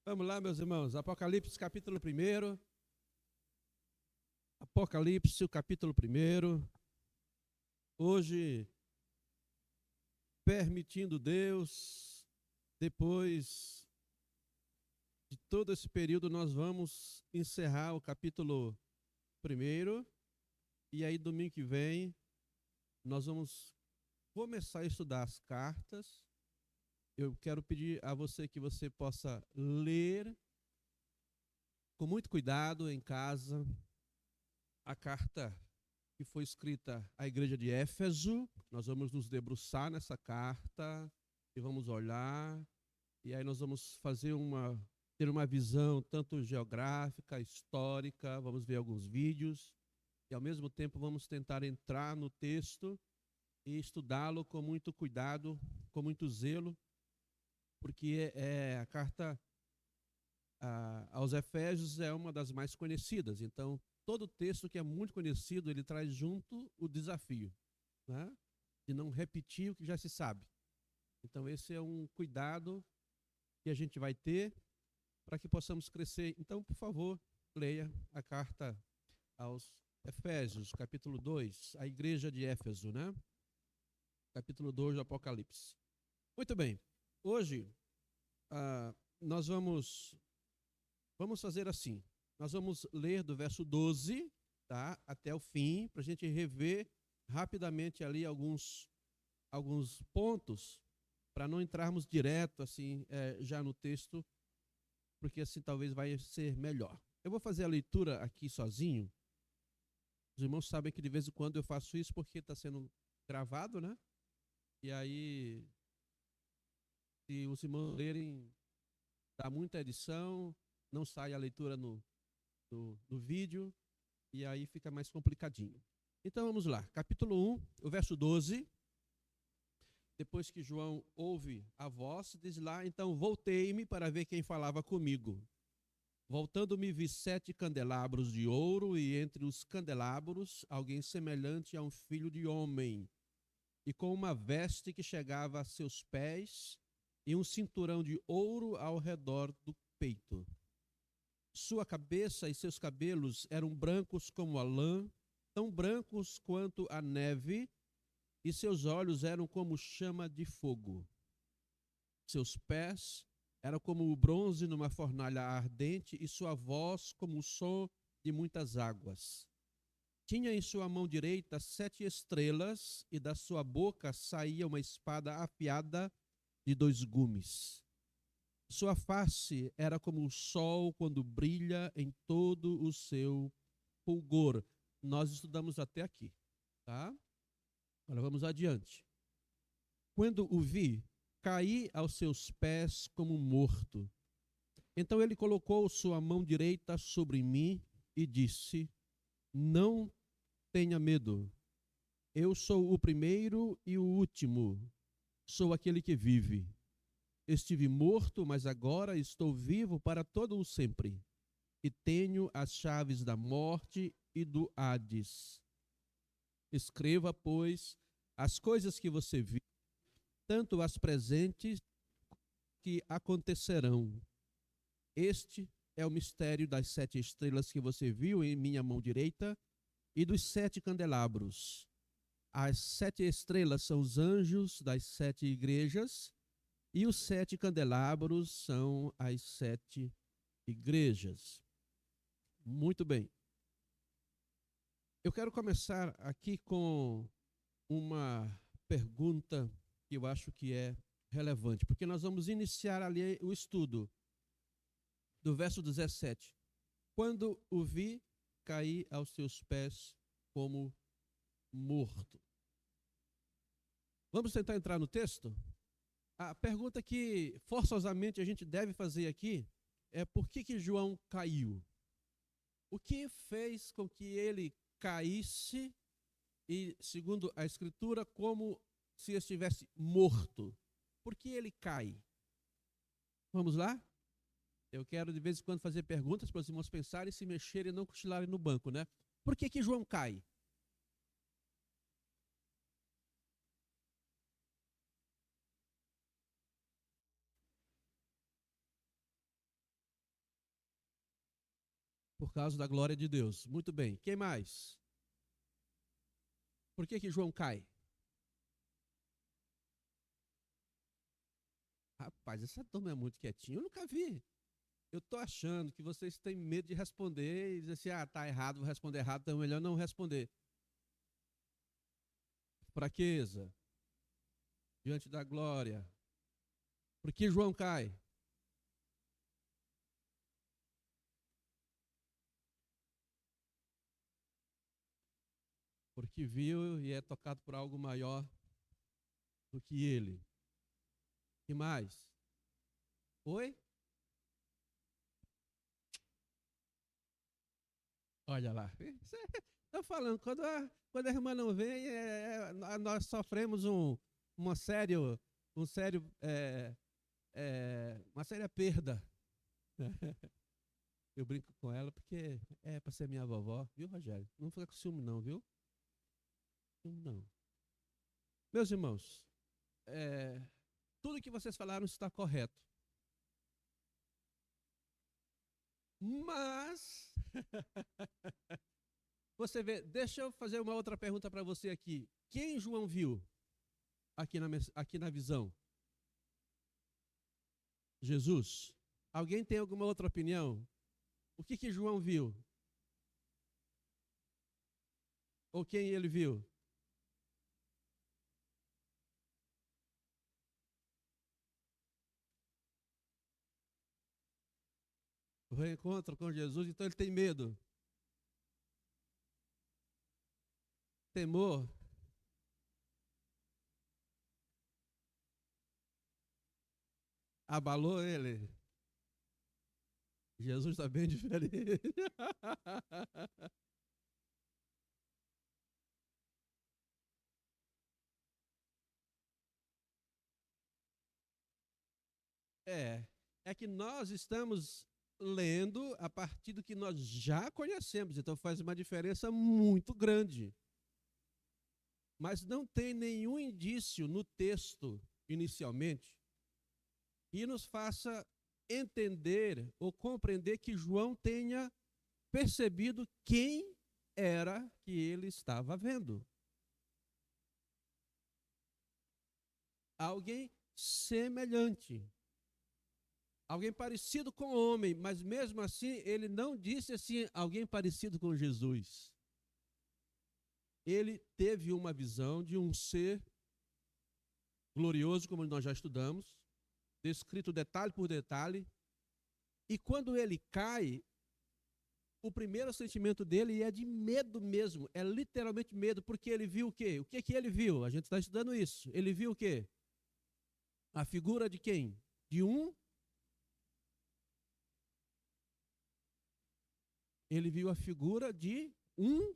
Vamos lá, meus irmãos. Apocalipse, capítulo 1. Apocalipse, o capítulo 1. Hoje, permitindo Deus, depois de todo esse período, nós vamos encerrar o capítulo 1. E aí, domingo que vem, nós vamos começar a estudar as cartas. Eu quero pedir a você que você possa ler com muito cuidado em casa a carta que foi escrita à igreja de Éfeso. Nós vamos nos debruçar nessa carta e vamos olhar, e aí nós vamos ter uma visão tanto geográfica, histórica, vamos ver alguns vídeos, e ao mesmo tempo vamos tentar entrar no texto e estudá-lo com muito cuidado, com muito zelo, porque a carta aos Efésios é uma das mais conhecidas. Então, todo texto que é muito conhecido, ele traz junto o desafio, né, de não repetir o que já se sabe. Então, esse é um cuidado que a gente vai ter para que possamos crescer. Então, por favor, leia a carta aos Efésios, capítulo 2, a igreja de Éfeso, né? Capítulo 2 do Apocalipse. Muito bem. Hoje, nós vamos fazer assim. Nós vamos ler do verso 12, tá, até o fim, para a gente rever rapidamente ali alguns pontos, para não entrarmos direto assim já no texto, porque assim talvez vai ser melhor. Eu vou fazer a leitura aqui sozinho. Os irmãos sabem que de vez em quando eu faço isso porque está sendo gravado, né? E aí, se os irmãos lerem, dá muita edição, não sai a leitura no vídeo, e aí fica mais complicadinho. Então vamos lá, capítulo 1, o verso 12. Depois que João ouve a voz, diz lá: então voltei-me para ver quem falava comigo. Voltando-me, vi 7 candelabros de ouro, e entre os candelabros alguém semelhante a um filho de homem, e com uma veste que chegava a seus pés, e um cinturão de ouro ao redor do peito. Sua cabeça e seus cabelos eram brancos como a lã, tão brancos quanto a neve, e seus olhos eram como chama de fogo. Seus pés eram como o bronze numa fornalha ardente, e sua voz como o som de muitas águas. Tinha em sua mão direita 7 estrelas, e da sua boca saía uma espada afiada de 2 gumes. Sua face era como o sol quando brilha em todo o seu fulgor. Nós estudamos até aqui, tá? Agora vamos adiante. Quando o vi, caí aos seus pés como morto. Então ele colocou sua mão direita sobre mim e disse: não tenha medo. Eu sou o primeiro e o último. Sou aquele que vive. Estive morto, mas agora estou vivo para todo o sempre. E tenho as chaves da morte e do Hades. Escreva, pois, as coisas que você viu, tanto as presentes que acontecerão. Este é o mistério das 7 estrelas que você viu em minha mão direita e dos 7 candelabros. As 7 estrelas são os anjos das 7 igrejas, e os 7 candelabros são as 7 igrejas. Muito bem. Eu quero começar aqui com uma pergunta que eu acho que é relevante, porque nós vamos iniciar ali o estudo do verso 17. Quando o vi, caí aos seus pés como morto. Vamos tentar entrar no texto? A pergunta que forçosamente a gente deve fazer aqui é: por que João caiu? O que fez com que ele caísse e, segundo a Escritura, como se estivesse morto? Por que ele cai? Vamos lá? Eu quero de vez em quando fazer perguntas para os irmãos pensarem, se mexerem e não cochilarem no banco, né? Por que João cai? Por causa da glória de Deus. Muito bem. Quem mais? Por que João cai? Rapaz, essa turma é muito quietinha. Eu nunca vi. Eu estou achando que vocês têm medo de responder e dizer assim, tá errado, vou responder errado, então é melhor não responder. Fraqueza. Diante da glória. Por que João cai? Porque viu e é tocado por algo maior do que ele. Que mais? Oi? Olha lá. Estou falando, quando a irmã não vem, nós sofremos uma séria perda. Eu brinco com ela porque é para ser minha vovó, viu, Rogério? Não fica com ciúme não, viu? Ciúme não. Meus irmãos, tudo que vocês falaram está correto. Mas, você vê, deixa eu fazer uma outra pergunta para você aqui. Quem João viu aqui na visão? Jesus. Alguém tem alguma outra opinião? O que João viu? Ou quem ele viu? O reencontro com Jesus, então ele tem medo. Temor. Abalou ele. Jesus está bem diferente. É que nós estamos lendo a partir do que nós já conhecemos, então faz uma diferença muito grande. Mas não tem nenhum indício no texto, inicialmente, que nos faça entender ou compreender que João tenha percebido quem era que ele estava vendo. Alguém semelhante. Alguém parecido com o homem, mas mesmo assim ele não disse assim, alguém parecido com Jesus. Ele teve uma visão de um ser glorioso, como nós já estudamos, descrito detalhe por detalhe, e quando ele cai, o primeiro sentimento dele é de medo mesmo, é literalmente medo, porque ele viu o quê? O que ele viu? A gente está estudando isso. Ele viu o quê? A figura de quem? Ele viu a figura de um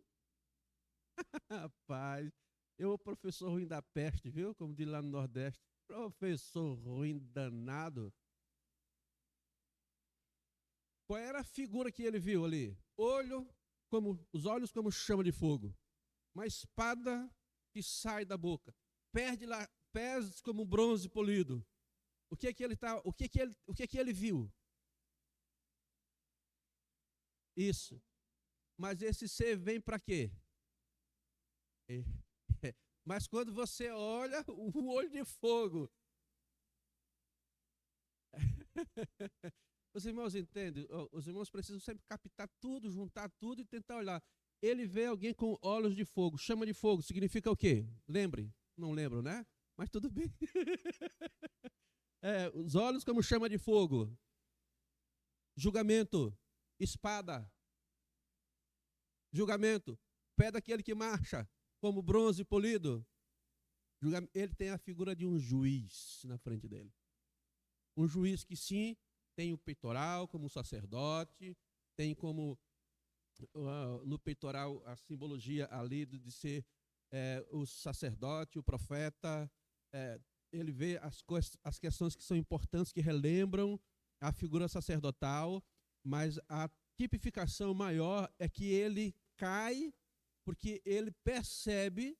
rapaz, o professor ruim da peste, viu? Como diz lá no Nordeste. Professor ruim danado. Qual era a figura que ele viu ali? Os olhos como chama de fogo. Uma espada que sai da boca. Pés como bronze polido. O que ele viu? Isso. Mas esse ser vem para quê? Mas quando você olha, o olho de fogo. Os irmãos entendem? Os irmãos precisam sempre captar tudo, juntar tudo e tentar olhar. Ele vê alguém com olhos de fogo. Chama de fogo significa o quê? Lembre? Não lembro, né? Mas tudo bem. Os olhos como chama de fogo. Julgamento. Espada. Julgamento. Pé daquele que marcha como bronze polido. Ele tem a figura de um juiz na frente dele. Um juiz que sim, tem o peitoral como sacerdote, tem como no peitoral a simbologia ali de ser o sacerdote, o profeta. Ele vê as questões que são importantes, que relembram a figura sacerdotal, mas a tipificação maior é que ele cai porque ele percebe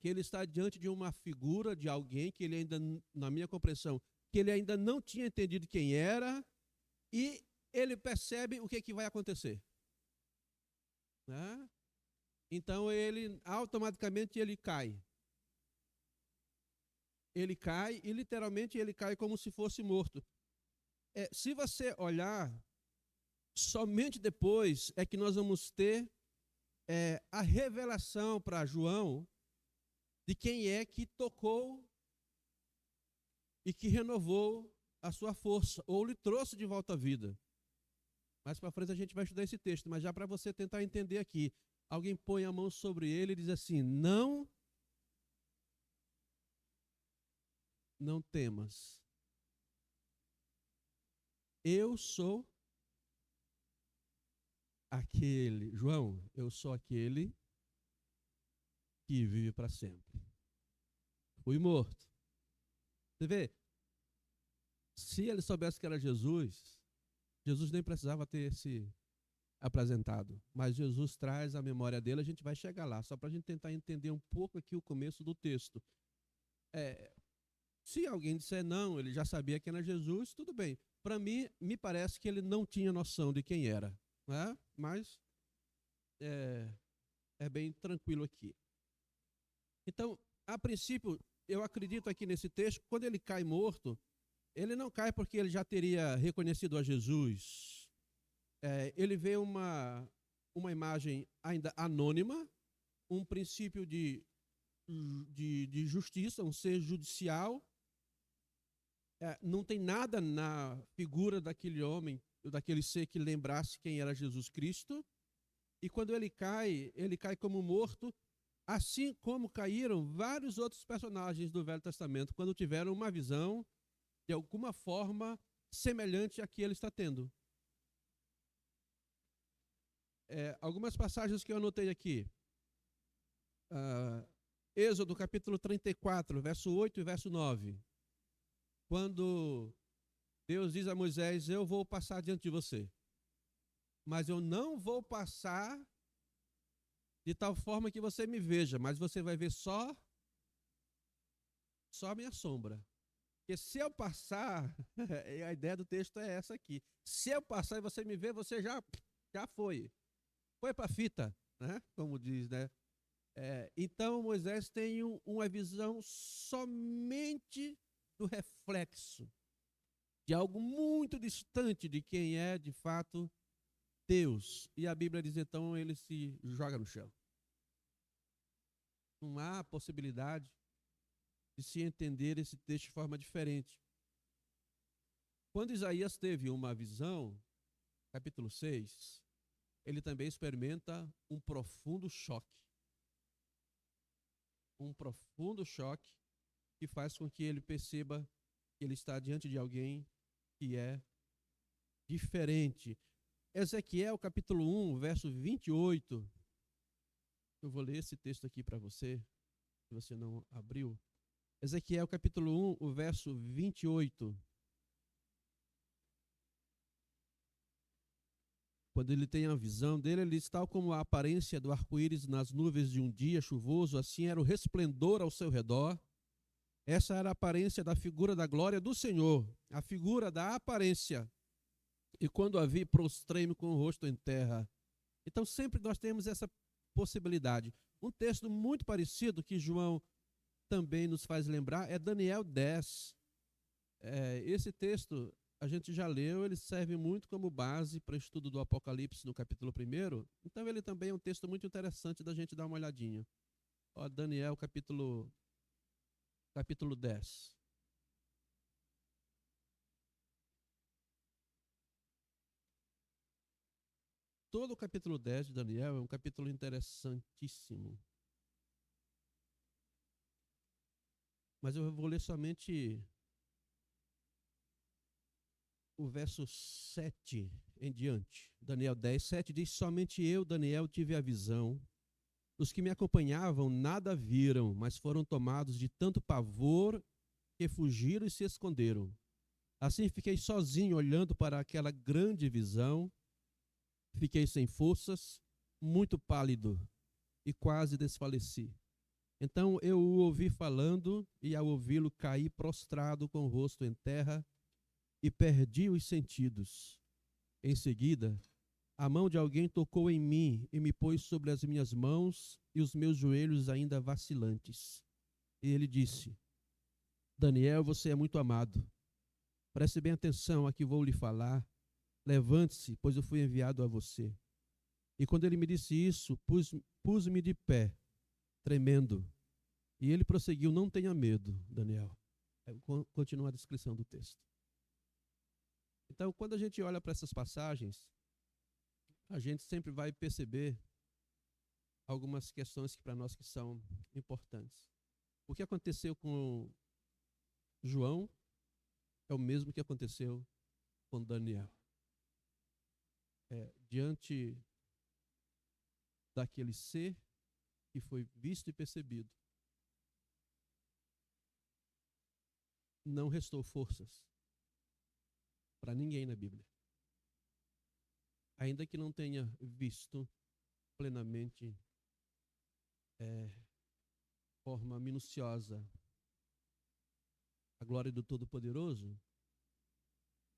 que ele está diante de uma figura de alguém que ele ainda, na minha compreensão, que ele ainda não tinha entendido quem era, e ele percebe o que vai acontecer. Né? Então, ele automaticamente ele cai. Ele cai e literalmente ele cai como se fosse morto. Se você olhar, somente depois é que nós vamos ter a revelação para João de quem é que tocou e que renovou a sua força, ou lhe trouxe de volta à vida. Mais para frente a gente vai estudar esse texto, mas já para você tentar entender aqui, alguém põe a mão sobre ele e diz assim: não temas. Eu sou aquele, João, eu sou aquele que vive para sempre. Fui morto. Você vê, se ele soubesse que era Jesus, Jesus nem precisava ter se apresentado. Mas Jesus traz a memória dele, a gente vai chegar lá, só para a gente tentar entender um pouco aqui o começo do texto. Se alguém disser não, ele já sabia quem era Jesus, tudo bem. Para mim, me parece que ele não tinha noção de quem era. Né? Mas é bem tranquilo aqui. Então, a princípio, eu acredito aqui nesse texto, quando ele cai morto, ele não cai porque ele já teria reconhecido a Jesus. Ele vê uma imagem ainda anônima, um princípio de justiça, um ser judicial. Não tem nada na figura daquele homem, daquele ser que lembrasse quem era Jesus Cristo. E quando ele cai como morto, assim como caíram vários outros personagens do Velho Testamento, quando tiveram uma visão de alguma forma semelhante à que ele está tendo. Algumas passagens que eu anotei aqui. Êxodo capítulo 34, verso 8 e verso 9. Quando Deus diz a Moisés: eu vou passar diante de você, mas eu não vou passar de tal forma que você me veja, mas você vai ver só a minha sombra. Porque se eu passar, a ideia do texto é essa aqui, se eu passar e você me ver, você já foi para a fita, né? Como diz, né? Então Moisés tem uma visão somente do reflexo de algo muito distante de quem é de fato Deus. E a Bíblia diz então ele se joga no chão. Não há possibilidade de se entender esse texto de forma diferente. Quando Isaías teve uma visão, capítulo 6, ele também experimenta um profundo choque. Um profundo choque que faz com que ele perceba que ele está diante de alguém que é diferente. Ezequiel, capítulo 1, verso 28. Eu vou ler esse texto aqui para você, se você não abriu. Ezequiel, capítulo 1, o verso 28. Quando ele tem a visão dele, ele diz: tal como a aparência do arco-íris nas nuvens de um dia chuvoso, assim era o resplendor ao seu redor. Essa era a aparência da figura da glória do Senhor, a figura da aparência. E quando a vi, prostrei-me com o rosto em terra. Então sempre nós temos essa possibilidade. Um texto muito parecido que João também nos faz lembrar é Daniel 10. Esse texto a gente já leu, ele serve muito como base para o estudo do Apocalipse no capítulo 1. Então ele também é um texto muito interessante da gente dar uma olhadinha. Daniel capítulo 10. Todo o capítulo 10 de Daniel é um capítulo interessantíssimo. Mas eu vou ler somente o verso 7 em diante. Daniel 10, 7 diz: somente eu, Daniel, tive a visão. Os que me acompanhavam nada viram, mas foram tomados de tanto pavor que fugiram e se esconderam. Assim fiquei sozinho olhando para aquela grande visão. Fiquei sem forças, muito pálido e quase desfaleci. Então eu o ouvi falando e ao ouvi-lo caí prostrado com o rosto em terra e perdi os sentidos. Em seguida, a mão de alguém tocou em mim e me pôs sobre as minhas mãos e os meus joelhos ainda vacilantes. E ele disse: Daniel, você é muito amado. Preste bem atenção a que vou lhe falar. Levante-se, pois eu fui enviado a você. E quando ele me disse isso, pus-me de pé, tremendo. E ele prosseguiu: Não tenha medo, Daniel. Continua a descrição do texto. Então, quando a gente olha para essas passagens, a gente sempre vai perceber algumas questões que para nós que são importantes. O que aconteceu com João é o mesmo que aconteceu com Daniel. Diante daquele ser que foi visto e percebido, não restou forças para ninguém na Bíblia. Ainda que não tenha visto plenamente, forma minuciosa, a glória do Todo-Poderoso,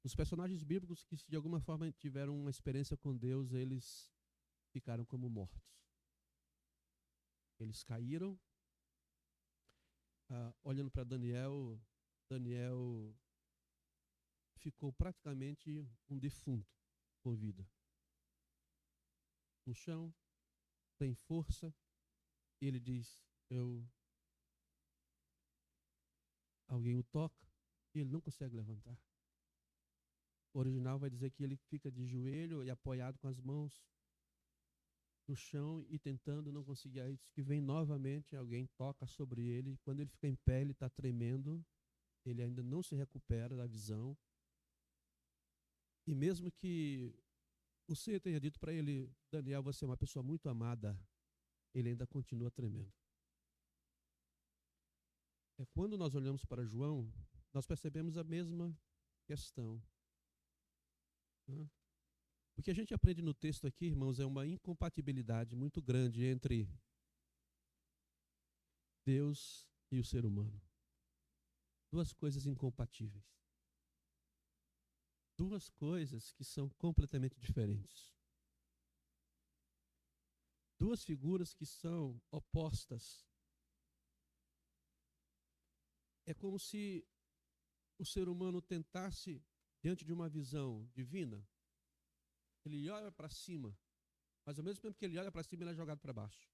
os personagens bíblicos que de alguma forma tiveram uma experiência com Deus, eles ficaram como mortos. Eles caíram. Olhando para Daniel, Daniel ficou praticamente um defunto com vida. No chão, sem força, e ele diz: alguém o toca e ele não consegue levantar. O original vai dizer que ele fica de joelho e apoiado com as mãos no chão e tentando, não conseguir. Aí diz que vem novamente, alguém toca sobre ele, e quando ele fica em pé, ele está tremendo, ele ainda não se recupera da visão. E mesmo que o Senhor tenha dito para ele: Daniel, você é uma pessoa muito amada, ele ainda continua tremendo. Quando nós olhamos para João, nós percebemos a mesma questão. O que a gente aprende no texto aqui, irmãos, é uma incompatibilidade muito grande entre Deus e o ser humano. Duas coisas incompatíveis. Duas coisas que são completamente diferentes. Duas figuras que são opostas. É como se o ser humano tentasse, diante de uma visão divina, ele olha para cima, mas ao mesmo tempo que ele olha para cima, ele é jogado para baixo.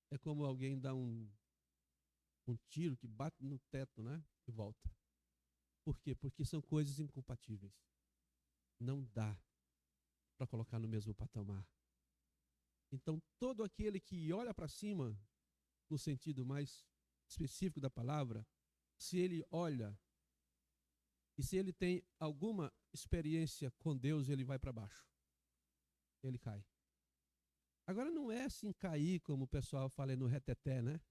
É como alguém dá um tiro que bate no teto, né? E volta. Por quê? Porque são coisas incompatíveis. Não dá para colocar no mesmo patamar. Então, todo aquele que olha para cima, no sentido mais específico da palavra, se ele olha e se ele tem alguma experiência com Deus, ele vai para baixo. Ele cai. Agora não é assim cair, como o pessoal fala no reteté, né?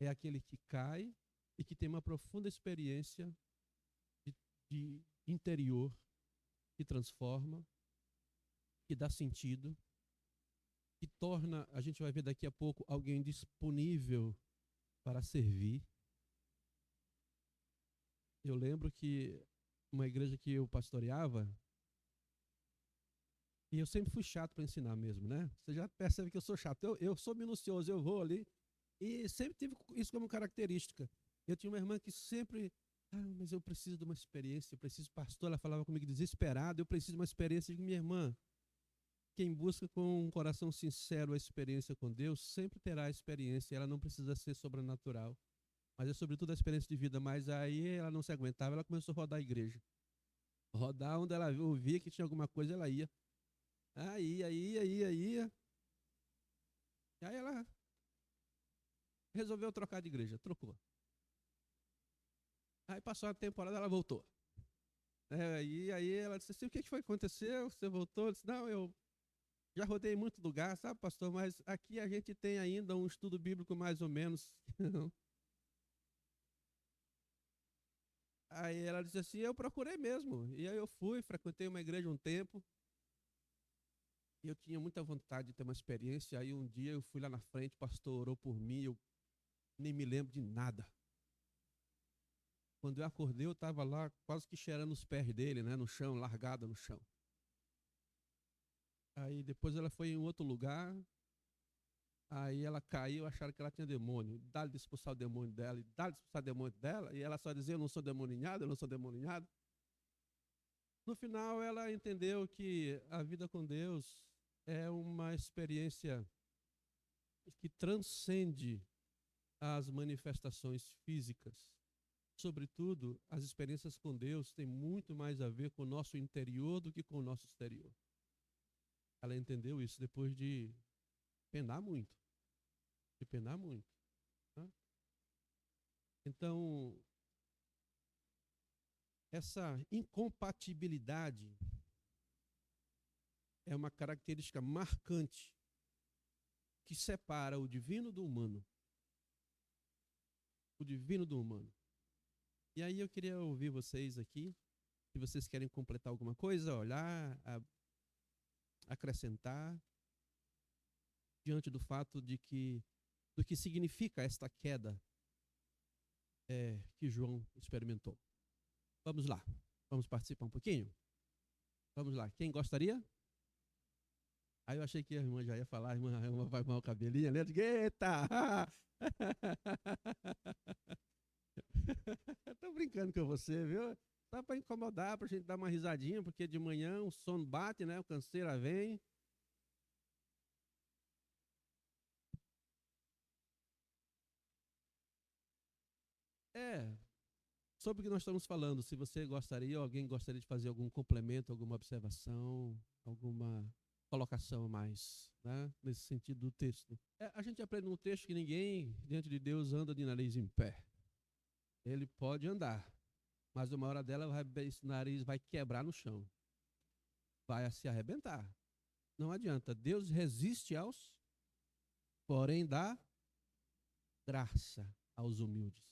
É aquele que cai e que tem uma profunda experiência de interior, que transforma, que dá sentido, que torna, a gente vai ver daqui a pouco, alguém disponível para servir. Eu lembro que uma igreja que eu pastoreava, e eu sempre fui chato para ensinar mesmo, né? Você já percebe que eu sou chato. Eu sou minucioso, eu vou ali, e sempre tive isso como característica. Eu tinha uma irmã que sempre, mas eu preciso de uma experiência, eu preciso, pastor, ela falava comigo desesperada, eu preciso de uma experiência. Eu digo: minha irmã, quem busca com um coração sincero a experiência com Deus, sempre terá a experiência, ela não precisa ser sobrenatural, mas é sobretudo a experiência de vida. Mas aí ela não se aguentava, ela começou a rodar a igreja. Rodar onde ela ouvia que tinha alguma coisa, ela ia. Aí. Aí ela resolveu trocar de igreja, trocou. Aí passou a temporada, ela voltou. E aí ela disse assim: o que foi que aconteceu? Você voltou? Eu disse: não, eu já rodei muito lugar, sabe, pastor, mas aqui a gente tem ainda um estudo bíblico mais ou menos. Aí ela disse assim: eu procurei mesmo. E aí eu fui, frequentei uma igreja um tempo. E eu tinha muita vontade de ter uma experiência. Aí um dia eu fui lá na frente, o pastor orou por mim, eu nem me lembro de nada. Quando eu acordei, eu estava lá quase que cheirando os pés dele, né, no chão, largada no chão. Aí depois ela foi em outro lugar, aí ela caiu, acharam que ela tinha demônio. Dá-lhe de expulsar o demônio dela, e dá-lhe de expulsar o demônio dela, e ela só dizia, eu não sou demoninhada, eu não sou demoninhada. No final, ela entendeu que a vida com Deus é uma experiência que transcende as manifestações físicas. Sobretudo, as experiências com Deus têm muito mais a ver com o nosso interior do que com o nosso exterior. Ela entendeu isso depois de penar muito. De penar muito. Tá? Então, essa incompatibilidade é uma característica marcante que separa o divino do humano. O divino do humano. E aí eu queria ouvir vocês aqui, se vocês querem completar alguma coisa, olhar, acrescentar, diante do fato de que, do que significa esta queda que João experimentou. Vamos lá, vamos participar um pouquinho? Vamos lá, quem gostaria? Aí eu achei que a irmã já ia falar, a irmã vai arrumar o cabelinho, né? Eita! Tô brincando com você, viu? Só para incomodar, pra gente dar uma risadinha, porque de manhã o sono bate, né? O canseira vem. Sobre o que nós estamos falando, se você gostaria, ou alguém gostaria de fazer algum complemento, alguma observação, alguma colocação a mais, né? Nesse sentido do texto. A gente aprende no texto que ninguém, diante de Deus, anda de nariz em pé. Ele pode andar, mas uma hora dela esse nariz vai quebrar no chão. Vai se arrebentar. Não adianta. Deus resiste aos, porém dá graça aos humildes.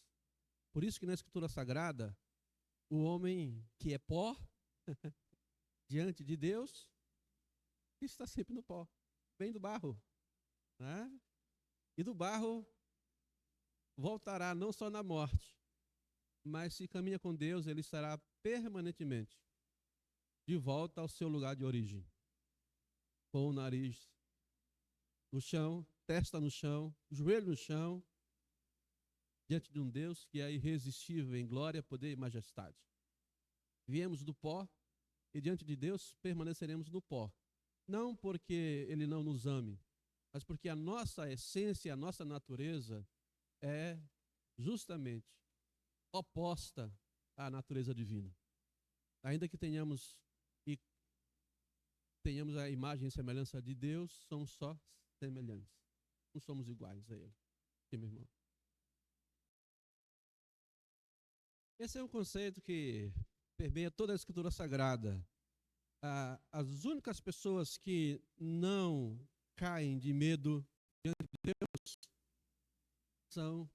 Por isso que na Escritura Sagrada, o homem que é pó, diante de Deus, está sempre no pó. Vem do barro. Né? E do barro voltará não só na morte, mas se caminha com Deus, ele estará permanentemente de volta ao seu lugar de origem. Com o nariz no chão, testa no chão, joelho no chão, diante de um Deus que é irresistível em glória, poder e majestade. Viemos do pó e diante de Deus permaneceremos no pó. Não porque Ele não nos ame, mas porque a nossa essência, a nossa natureza é justamente oposta à natureza divina. Ainda que tenhamos a imagem e semelhança de Deus, somos só semelhantes. Não somos iguais a Ele. Sim, meu irmão. Esse é um conceito que permeia toda a Escritura Sagrada. As únicas pessoas que não caem de medo diante de Deus são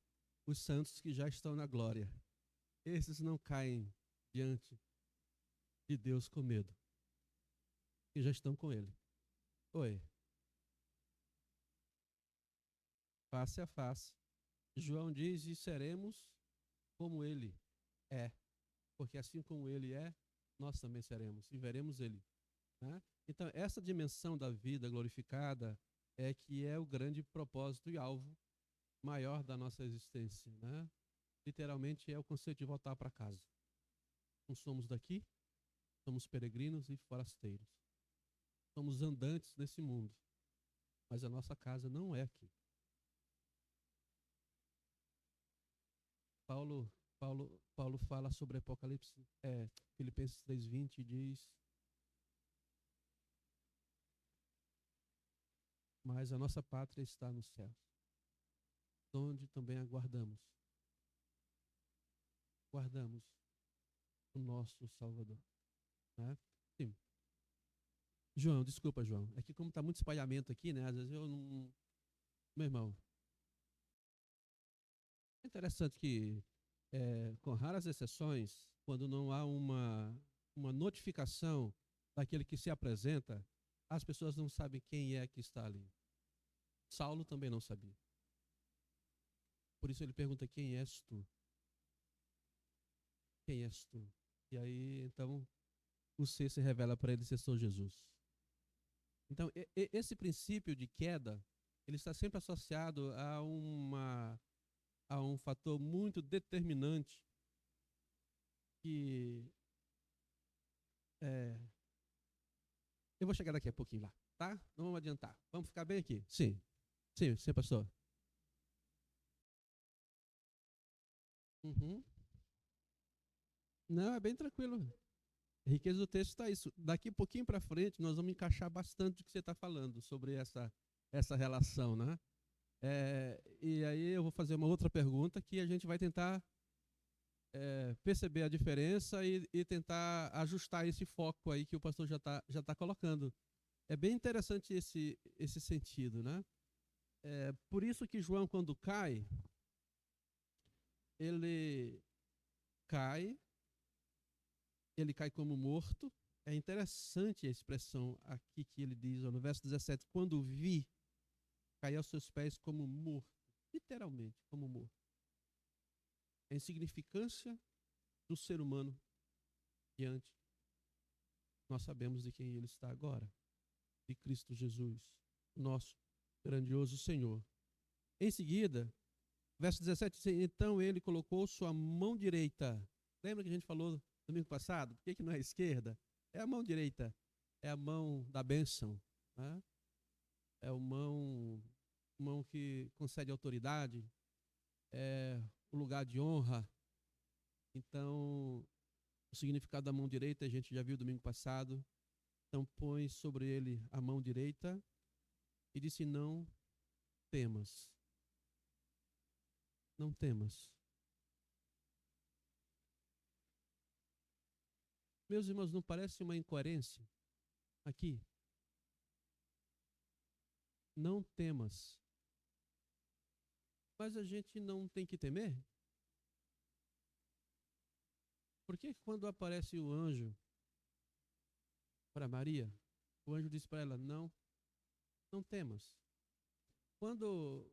os santos que já estão na glória. Esses não caem diante de Deus com medo, que já estão com Ele. Oi. Face a face. João diz, e seremos como Ele é. Porque assim como Ele é, nós também seremos e veremos Ele. Né? Então, essa dimensão da vida glorificada é que é o grande propósito e alvo maior da nossa existência. Né? Literalmente é o conceito de voltar para casa. Não somos daqui, somos peregrinos e forasteiros. Somos andantes nesse mundo, mas a nossa casa não é aqui. Paulo fala sobre Apocalipse, Filipenses 3:20 diz: mas a nossa pátria está nos céus, onde também aguardamos o nosso Salvador. Né? Sim. João, desculpa, João. É que como está muito espalhamento aqui, né? Às vezes eu não... Meu irmão, é interessante que, com raras exceções, quando não há uma notificação daquele que se apresenta, as pessoas não sabem quem é que está ali. Saulo também não sabia. Por isso ele pergunta, quem és tu? quem és tu? E aí, então, o ser se revela para ele ser só Jesus. Então, esse princípio de queda, ele está sempre associado a um fator muito determinante que é, eu vou chegar daqui a pouquinho lá, tá? Não vamos adiantar. Vamos ficar bem aqui? Sim. Sim, pastor. Uhum. Não, é bem tranquilo. A riqueza do texto está isso. Daqui um pouquinho para frente, nós vamos encaixar bastante o que você está falando sobre essa relação, né? E aí eu vou fazer uma outra pergunta que a gente vai tentar perceber a diferença e tentar ajustar esse foco aí que o pastor já tá colocando. É bem interessante esse sentido, né? Por isso que João, quando cai, ele cai, ele cai como morto. É interessante a expressão aqui que ele diz, ó, no verso 17, quando vi, caí aos seus pés como morto, literalmente, como morto. A insignificância do ser humano diante, nós sabemos de quem ele está agora, de Cristo Jesus, nosso grandioso Senhor. Em seguida, verso 17, então ele colocou sua mão direita. Lembra que a gente falou domingo passado? Por que não é a esquerda? É a mão direita, é a mão da bênção, né? É a mão que concede autoridade, é o lugar de honra. Então, o significado da mão direita a gente já viu domingo passado. Então, põe sobre ele a mão direita e disse: não temas. Não temas. Meus irmãos, não parece uma incoerência aqui? Não temas. Mas a gente não tem que temer? Porque quando aparece o anjo para Maria, o anjo disse para ela: não temas. Quando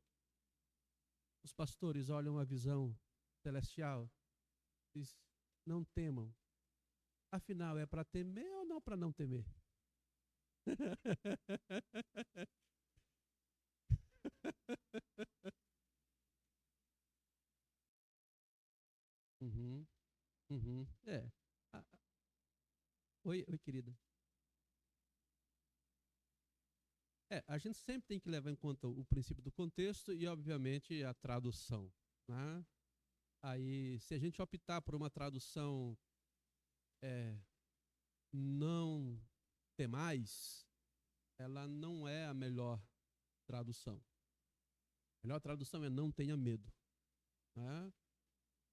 os pastores olham a visão celestial, diz: não temam. Afinal, é para temer ou não para não temer? Uhum, uhum. Oi, querida. A gente sempre tem que levar em conta o princípio do contexto e, obviamente, a tradução, né? Aí, se a gente optar por uma tradução não temais, ela não é a melhor tradução. A melhor tradução é não tenha medo, né?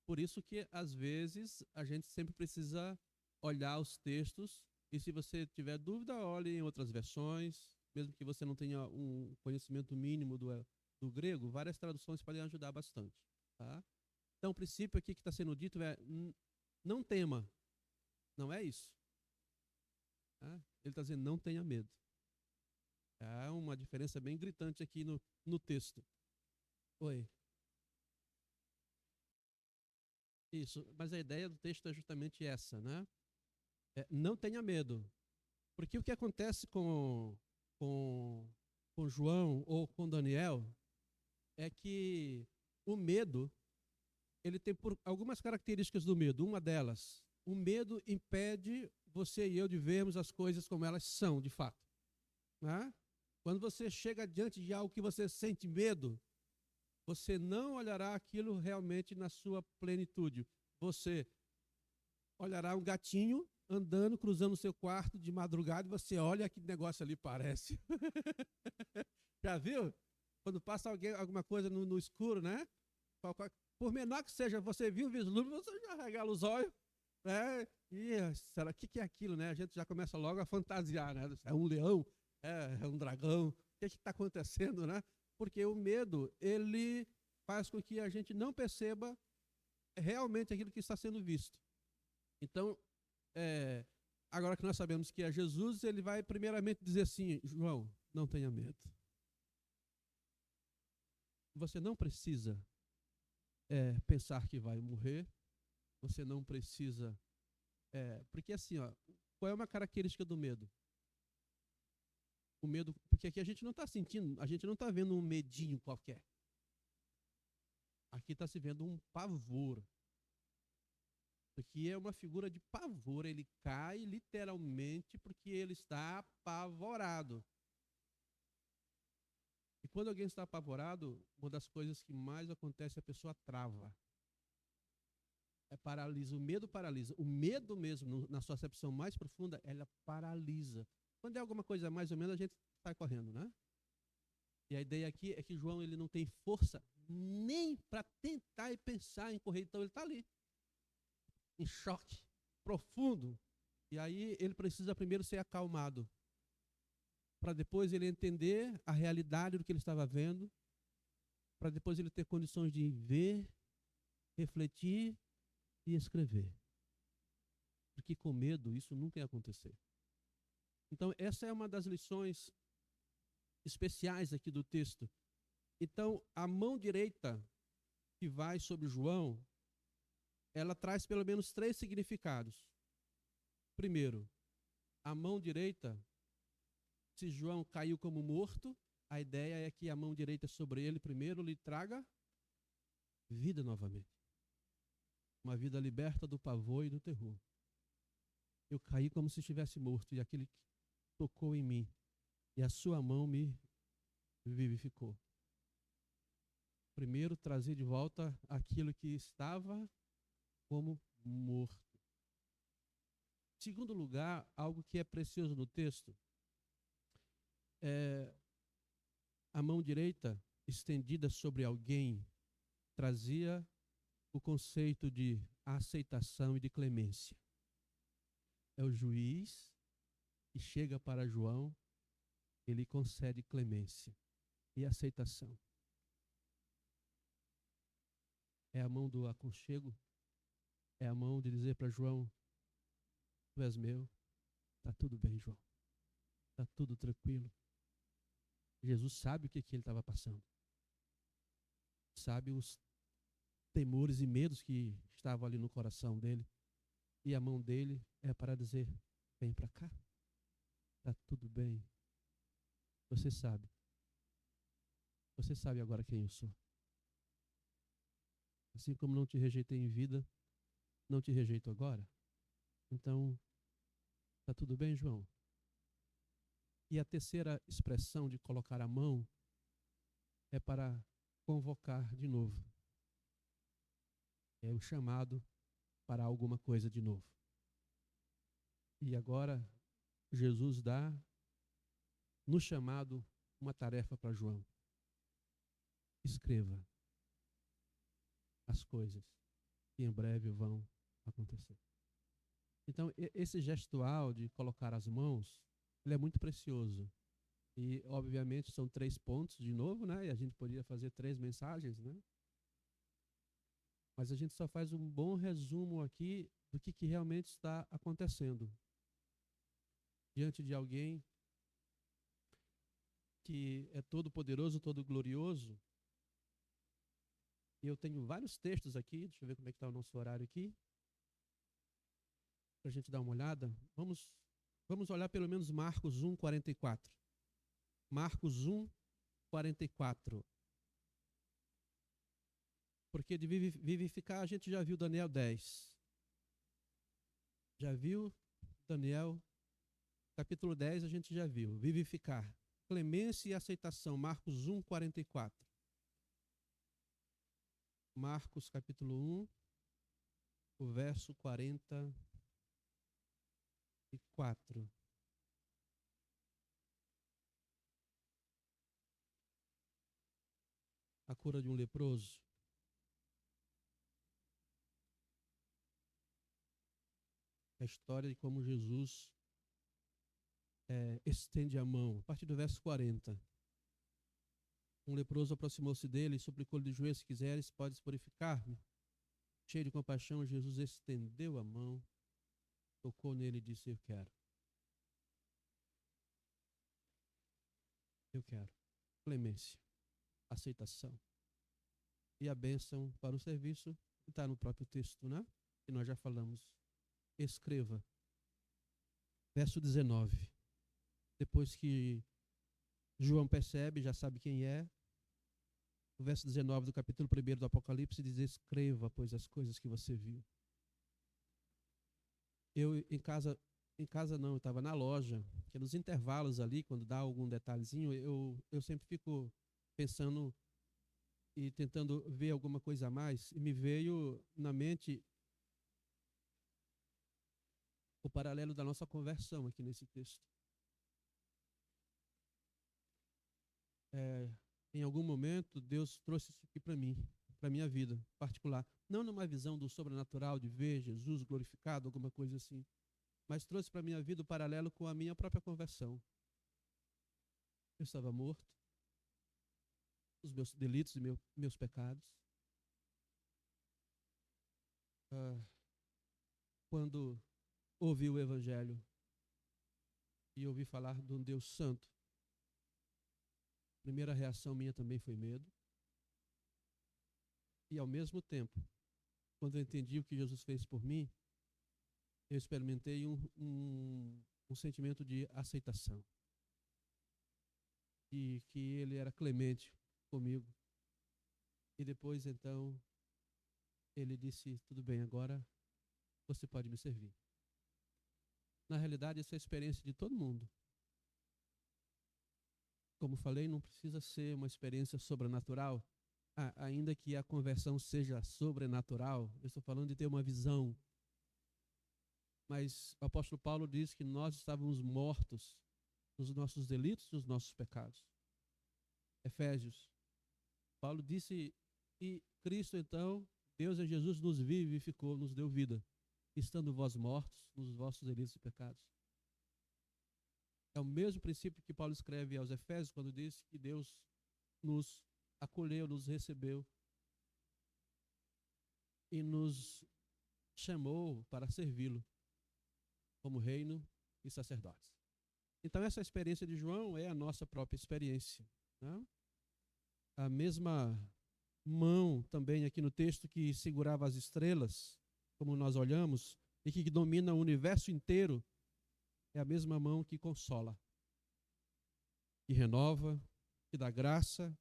Por isso que, às vezes, a gente sempre precisa olhar os textos e, se você tiver dúvida, olhe em outras versões, mesmo que você não tenha um conhecimento mínimo do grego, várias traduções podem ajudar bastante, tá? Então, o princípio aqui que está sendo dito é: não tema, não é isso. Tá? Ele está dizendo: não tenha medo. Há uma diferença bem gritante aqui no texto. Oi. Isso, mas a ideia do texto é justamente essa, né? Não tenha medo. Porque o que acontece com João ou com Daniel é que o medo, ele tem algumas características do medo. Uma delas, o medo impede você e eu de vermos as coisas como elas são, de fato. Né? Quando você chega diante de algo que você sente medo, você não olhará aquilo realmente na sua plenitude. Você olhará um gatinho andando, cruzando o seu quarto de madrugada, e você olha que negócio ali parece. Já viu? Quando passa alguma coisa no escuro, né? Por menor que seja, você viu o vislumbre, você já regala os olhos, né? E será que é aquilo, né? A gente já começa logo a fantasiar, né? É um leão, é um dragão, o que está acontecendo, né? Porque o medo, ele faz com que a gente não perceba realmente aquilo que está sendo visto. Então, agora que nós sabemos que é Jesus, ele vai primeiramente dizer assim: João, não tenha medo. Você não precisa pensar que vai morrer. Você não precisa... porque assim, ó, qual é uma característica do medo? O medo, porque aqui a gente não está sentindo, a gente não está vendo um medinho qualquer. Aqui está se vendo um pavor. Aqui é uma figura de pavor, ele cai literalmente porque ele está apavorado. E quando alguém está apavorado, uma das coisas que mais acontece é a pessoa trava. Paralisa, o medo paralisa. O medo mesmo, na sua acepção mais profunda, ela paralisa. Quando é alguma coisa mais ou menos, a gente sai correndo, né? E a ideia aqui é que João ele não tem força nem para tentar e pensar em correr, então ele está ali, em choque profundo. E aí ele precisa primeiro ser acalmado, para depois ele entender a realidade do que ele estava vendo, para depois ele ter condições de ver, refletir e escrever. Porque com medo isso nunca ia acontecer. Então essa é uma das lições especiais aqui do texto. Então a mão direita que vai sobre João, ela traz pelo menos 3 significados. Primeiro, a mão direita, se João caiu como morto, a ideia é que a mão direita sobre ele primeiro lhe traga vida novamente. Uma vida liberta do pavor e do terror. Eu caí como se estivesse morto e aquele tocou em mim e a sua mão me vivificou. Primeiro, trazer de volta aquilo que estava como morto. Segundo lugar, algo que é precioso no texto, a mão direita estendida sobre alguém trazia o conceito de aceitação e de clemência. É o juiz que chega para João, ele concede clemência e aceitação. É a mão do aconchego, é a mão de dizer para João, tu és meu, está tudo bem, João, está tudo tranquilo. Jesus sabe o que ele estava passando, sabe os temores e medos que estavam ali no coração dele, e a mão dele é para dizer, vem para cá, está tudo bem, você sabe agora quem eu sou. Assim como não te rejeitei em vida, não te rejeito agora. Então, está tudo bem, João? E a terceira expressão de colocar a mão é para convocar de novo. É o chamado para alguma coisa de novo. E agora, Jesus dá no chamado uma tarefa para João. Escreva as coisas que em breve vão acontecer. Então, esse gestual de colocar as mãos, ele é muito precioso. E, obviamente, são 3 pontos de novo, né? E a gente poderia fazer 3 mensagens, né? Mas a gente só faz um bom resumo aqui do que realmente está acontecendo. Diante de alguém que é todo poderoso, todo glorioso. E eu tenho vários textos aqui, deixa eu ver como é que está o nosso horário aqui. Para a gente dar uma olhada. Vamos olhar pelo menos Marcos 1, 44. Marcos 1, 44. Porque de vivificar a gente já viu Daniel 10. Já viu Daniel, capítulo 10 a gente já viu. Vivificar. Clemência e aceitação. Marcos 1, 44. Marcos capítulo 1, o verso 44. A cura de um leproso. A história de como Jesus estende a mão. A partir do verso 40. Um leproso aproximou-se dele e suplicou-lhe de joelhos, se quiseres, podes purificar-me. Cheio de compaixão, Jesus estendeu a mão, tocou nele e disse, eu quero. Eu quero. Clemência, aceitação. E a bênção para o serviço está no próprio texto, né? que nós já falamos. Escreva. Verso 19. Depois que João percebe, já sabe quem é, o verso 19 do capítulo 1 do Apocalipse diz: escreva, pois, as coisas que você viu. Eu em casa não, eu estava na loja, que nos intervalos ali, quando dá algum detalhezinho, eu sempre fico pensando e tentando ver alguma coisa a mais, e me veio na mente o paralelo da nossa conversão aqui nesse texto. Em algum momento, Deus trouxe isso aqui para mim, para a minha vida particular. Não numa visão do sobrenatural, de ver Jesus glorificado, alguma coisa assim, mas trouxe para a minha vida o paralelo com a minha própria conversão. Eu estava morto, os meus delitos e meus pecados. Quando ouvi o Evangelho e ouvi falar de um Deus santo, a primeira reação minha também foi medo. E ao mesmo tempo, quando eu entendi o que Jesus fez por mim, eu experimentei um sentimento de aceitação. E que Ele era clemente comigo. E depois, então, Ele disse: tudo bem, agora você pode me servir. Na realidade, essa é a experiência de todo mundo. Como falei, não precisa ser uma experiência sobrenatural, ainda que a conversão seja sobrenatural. Eu estou falando de ter uma visão. Mas o apóstolo Paulo diz que nós estávamos mortos nos nossos delitos e nos nossos pecados. Efésios. Paulo disse, e Cristo então, Deus em Jesus nos vivificou, nos deu vida, estando vós mortos nos vossos delitos e pecados. É o mesmo princípio que Paulo escreve aos Efésios, quando diz que Deus nos acolheu, nos recebeu e nos chamou para servi-lo como reino e sacerdotes. Então essa experiência de João é a nossa própria experiência, né? A mesma mão também aqui no texto que segurava as estrelas, como nós olhamos, e que domina o universo inteiro, é a mesma mão que consola, que renova, que dá graça.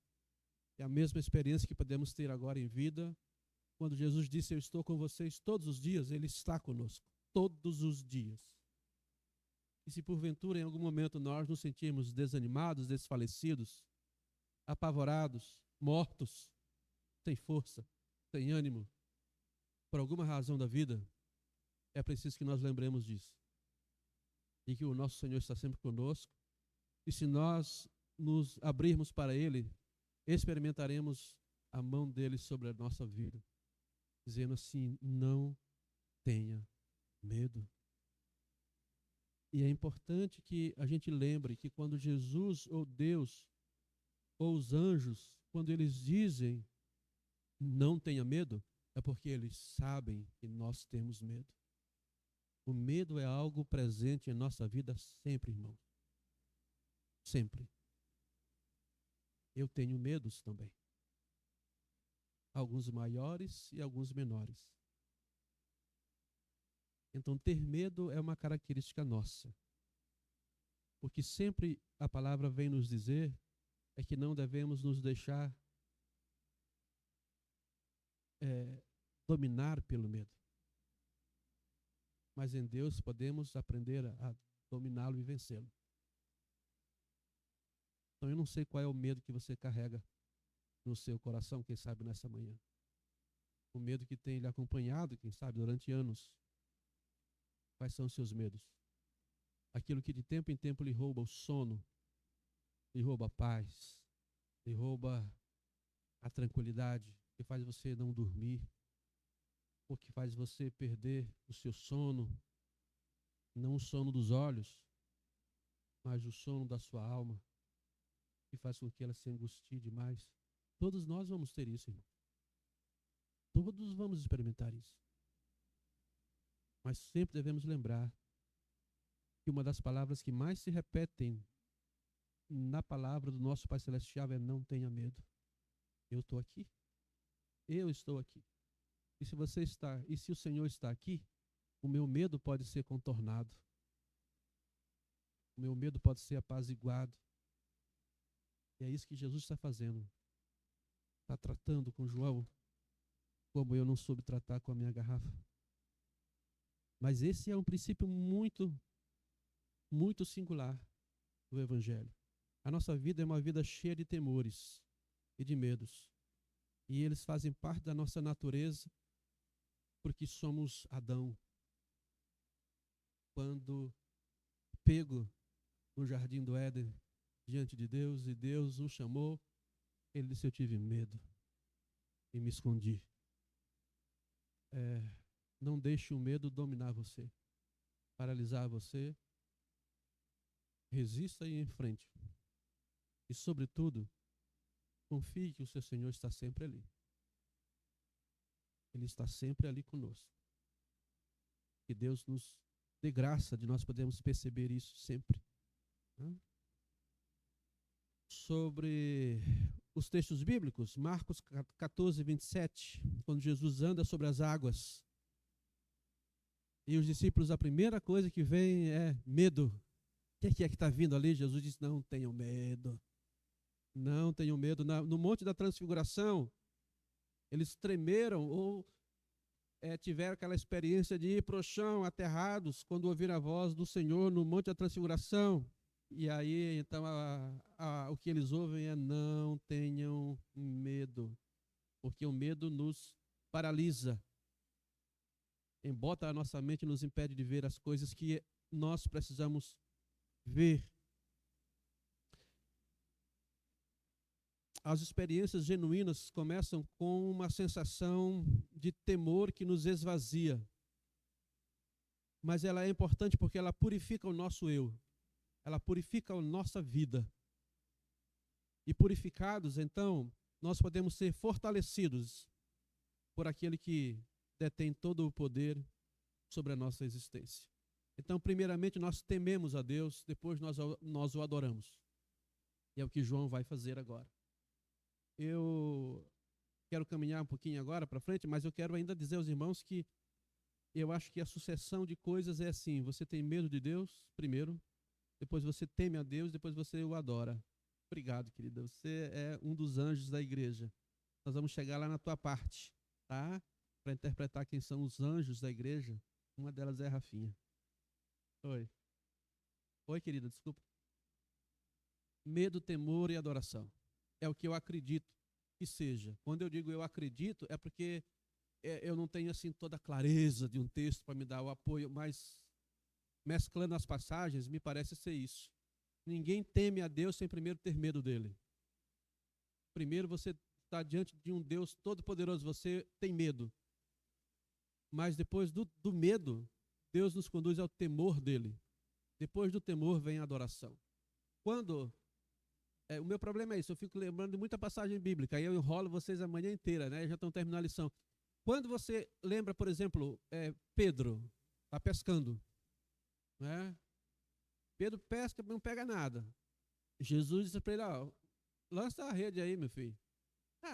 É a mesma experiência que podemos ter agora em vida. Quando Jesus disse: eu estou com vocês todos os dias, Ele está conosco, todos os dias. E se porventura em algum momento nós nos sentirmos desanimados, desfalecidos, apavorados, mortos, sem força, sem ânimo, por alguma razão da vida, é preciso que nós lembremos disso. E que o nosso Senhor está sempre conosco. E se nós nos abrirmos para Ele, experimentaremos a mão dele sobre a nossa vida, dizendo assim: não tenha medo. E é importante que a gente lembre que quando Jesus ou Deus ou os anjos, quando eles dizem não tenha medo, é porque eles sabem que nós temos medo. O medo é algo presente em nossa vida sempre, irmão. Sempre. Eu tenho medos também. Alguns maiores e alguns menores. Então, ter medo é uma característica nossa. Porque sempre a palavra vem nos dizer é que não devemos nos deixar dominar pelo medo. Mas em Deus podemos aprender a dominá-lo e vencê-lo. Então eu não sei qual é o medo que você carrega no seu coração, quem sabe nessa manhã. O medo que tem lhe acompanhado, quem sabe, durante anos. Quais são os seus medos? Aquilo que de tempo em tempo lhe rouba o sono, lhe rouba a paz, lhe rouba a tranquilidade, que faz você não dormir, ou que faz você perder o seu sono, não o sono dos olhos, mas o sono da sua alma, que faz com que ela se angustie demais. Todos nós vamos ter isso, irmão. Todos vamos experimentar isso. Mas sempre devemos lembrar que uma das palavras que mais se repetem na palavra do nosso Pai Celestial é: não tenha medo. Eu estou aqui. Eu estou aqui. E se o Senhor está aqui, o meu medo pode ser contornado. O meu medo pode ser apaziguado. E é isso que Jesus está fazendo. Está tratando com João como eu não soube tratar com a minha garrafa. Mas esse é um princípio muito, muito singular do Evangelho. A nossa vida é uma vida cheia de temores e de medos. E eles fazem parte da nossa natureza porque somos Adão. Quando pego no jardim do Éden diante de Deus e Deus o chamou, ele disse: eu tive medo e me escondi. Não deixe o medo dominar você, paralisar você. Resista e enfrente. E, sobretudo, confie que o seu Senhor está sempre ali. Ele está sempre ali conosco. Que Deus nos dê graça de nós podermos perceber isso sempre. Sobre os textos bíblicos, Marcos 14, 27, quando Jesus anda sobre as águas. E os discípulos, a primeira coisa que vem é medo. O que é que está vindo ali? Jesus diz: não tenham medo. Não tenham medo. No Monte da Transfiguração, eles tremeram ou tiveram aquela experiência de ir para o chão, aterrados, quando ouviram a voz do Senhor no Monte da Transfiguração. E aí, então, o que eles ouvem é: não tenham medo, porque o medo nos paralisa, embota a nossa mente e nos impede de ver as coisas que nós precisamos ver. As experiências genuínas começam com uma sensação de temor que nos esvazia. Mas ela é importante porque ela purifica o nosso eu. Ela purifica a nossa vida. E purificados, então, nós podemos ser fortalecidos por aquele que detém todo o poder sobre a nossa existência. Então, primeiramente, nós tememos a Deus, depois nós o adoramos. E é o que João vai fazer agora. Eu quero caminhar um pouquinho agora para frente, mas eu quero ainda dizer aos irmãos que eu acho que a sucessão de coisas é assim: você tem medo de Deus, primeiro, depois você teme a Deus, depois você o adora. Obrigado, querida. Você é um dos anjos da igreja. Nós vamos chegar lá na tua parte, tá? Para interpretar quem são os anjos da igreja. Uma delas é a Rafinha. Oi. Oi, querida, desculpa. Medo, temor e adoração. É o que eu acredito que seja. Quando eu digo eu acredito, é porque eu não tenho assim toda a clareza de um texto para me dar o apoio, mas mesclando as passagens, me parece ser isso. Ninguém teme a Deus sem primeiro ter medo dele. Primeiro você está diante de um Deus todo-poderoso, você tem medo. Mas depois do medo, Deus nos conduz ao temor dele. Depois do temor vem a adoração. O meu problema é isso, eu fico lembrando de muita passagem bíblica, aí eu enrolo vocês a manhã inteira, né? Já estão terminando a lição. Quando você lembra, por exemplo, Pedro está pescando, né? Pedro pesca, não pega nada. Jesus disse para ele: lança a rede aí, meu filho.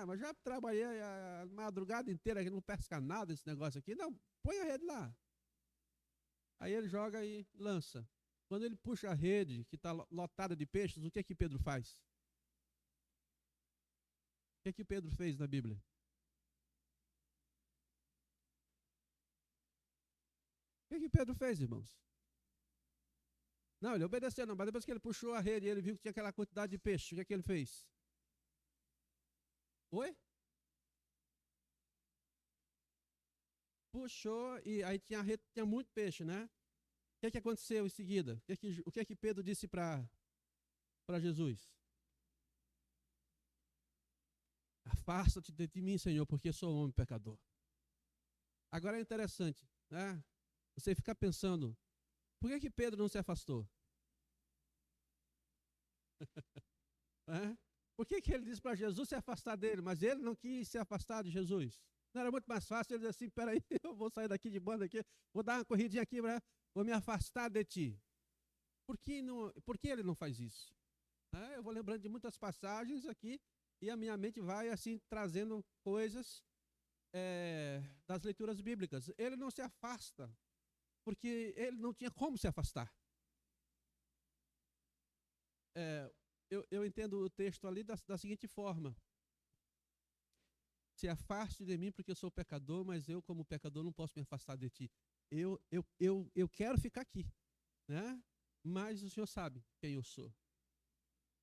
Mas já trabalhei a madrugada inteira aqui, não pesca nada esse negócio aqui. Não, põe a rede lá. Aí ele joga e lança. Quando ele puxa a rede, que está lotada de peixes, o que é que Pedro faz? O que é que Pedro fez na Bíblia? O que é que Pedro fez, irmãos? Não, ele obedeceu, não, mas depois que ele puxou a rede e ele viu que tinha aquela quantidade de peixe, o que é que ele fez? Oi? Puxou e aí tinha a rede, tinha muito peixe, né? O que aconteceu em seguida? O que é que Pedro disse para Jesus? Afasta-te de mim, Senhor, porque sou um homem pecador. Agora é interessante, né? Você ficar pensando, por que Pedro não se afastou? Por que ele disse para Jesus se afastar dele, mas ele não quis se afastar de Jesus? Não era muito mais fácil ele dizer assim: peraí, eu vou sair daqui de banda aqui, vou dar uma corridinha aqui, vou me afastar de ti. Por que ele não faz isso? Eu vou lembrando de muitas passagens aqui e a minha mente vai assim trazendo coisas das leituras bíblicas. Ele não se afasta, porque ele não tinha como se afastar. Eu entendo o texto ali da seguinte forma: se afaste de mim porque eu sou pecador, mas eu, como pecador, não posso me afastar de ti. Eu quero ficar aqui, né? Mas o Senhor sabe quem eu sou.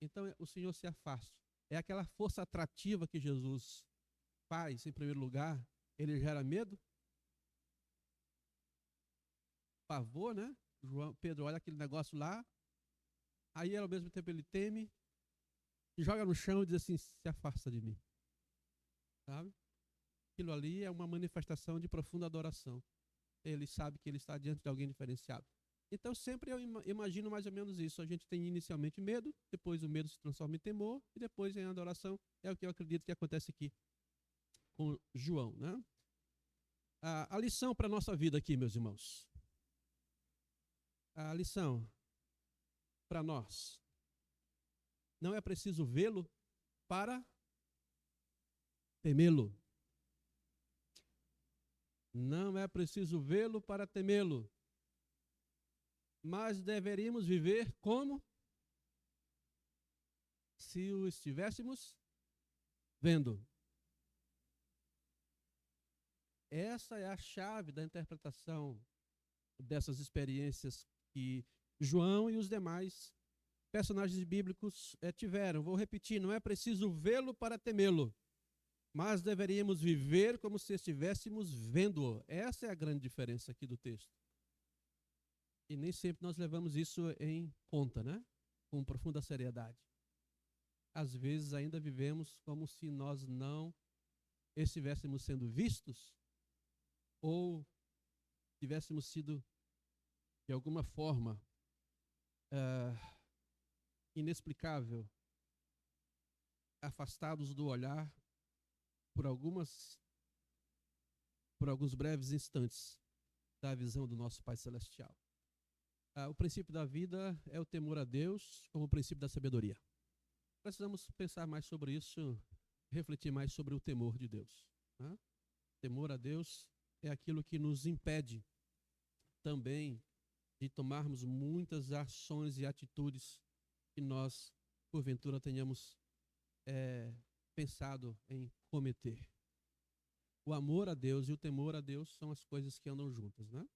Então o Senhor se afasta. É aquela força atrativa que Jesus faz, em primeiro lugar. Ele gera medo, pavor, né? Pedro olha aquele negócio lá, aí ao mesmo tempo ele teme, joga no chão e diz assim: se afasta de mim. Sabe? Aquilo ali é uma manifestação de profunda adoração. Ele sabe que ele está diante de alguém diferenciado. Então sempre eu imagino mais ou menos isso. A gente tem inicialmente medo, depois o medo se transforma em temor e depois em adoração. É o que eu acredito que acontece aqui com João, né? A lição para a nossa vida aqui, meus irmãos. A lição para nós: não é preciso vê-lo para temê-lo. Não é preciso vê-lo para temê-lo, mas deveríamos viver como se o estivéssemos vendo. Essa é a chave da interpretação dessas experiências que João e os demais personagens bíblicos tiveram. Vou repetir: não é preciso vê-lo para temê-lo, mas deveríamos viver como se estivéssemos vendo-o. Essa é a grande diferença aqui do texto. E nem sempre nós levamos isso em conta, né? Com profunda seriedade. Às vezes ainda vivemos como se nós não estivéssemos sendo vistos ou tivéssemos sido, de alguma forma, inexplicável, afastados do olhar por alguns breves instantes da visão do nosso Pai Celestial. O princípio da vida é o temor a Deus como o princípio da sabedoria. Precisamos pensar mais sobre isso, refletir mais sobre o temor de Deus, né? Temor a Deus é aquilo que nos impede também de tomarmos muitas ações e atitudes que nós, porventura, tenhamos pensado em cometer. O amor a Deus e o temor a Deus são as coisas que andam juntas, né?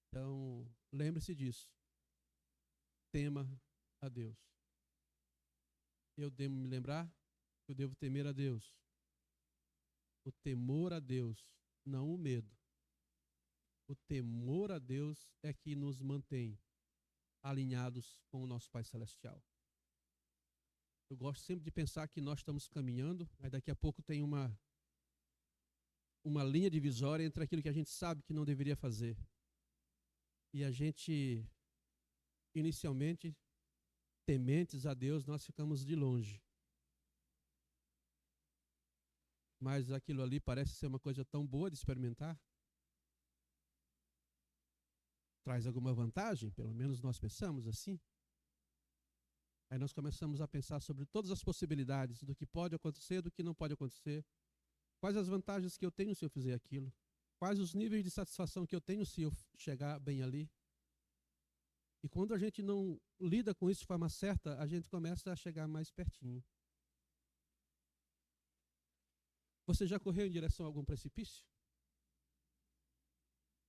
Então, lembre-se disso. Tema a Deus. Eu devo me lembrar que eu devo temer a Deus. O temor a Deus, não o medo. O temor a Deus é que nos mantém alinhados com o nosso Pai Celestial. Eu gosto sempre de pensar que nós estamos caminhando, aí daqui a pouco tem uma linha divisória entre aquilo que a gente sabe que não deveria fazer. E a gente, inicialmente, tementes a Deus, nós ficamos de longe. Mas aquilo ali parece ser uma coisa tão boa de experimentar. Traz alguma vantagem, pelo menos nós pensamos assim. Aí nós começamos a pensar sobre todas as possibilidades do que pode acontecer, do que não pode acontecer. Quais as vantagens que eu tenho se eu fizer aquilo? Quais os níveis de satisfação que eu tenho se eu chegar bem ali? E quando a gente não lida com isso de forma certa, a gente começa a chegar mais pertinho. Você já correu em direção a algum precipício?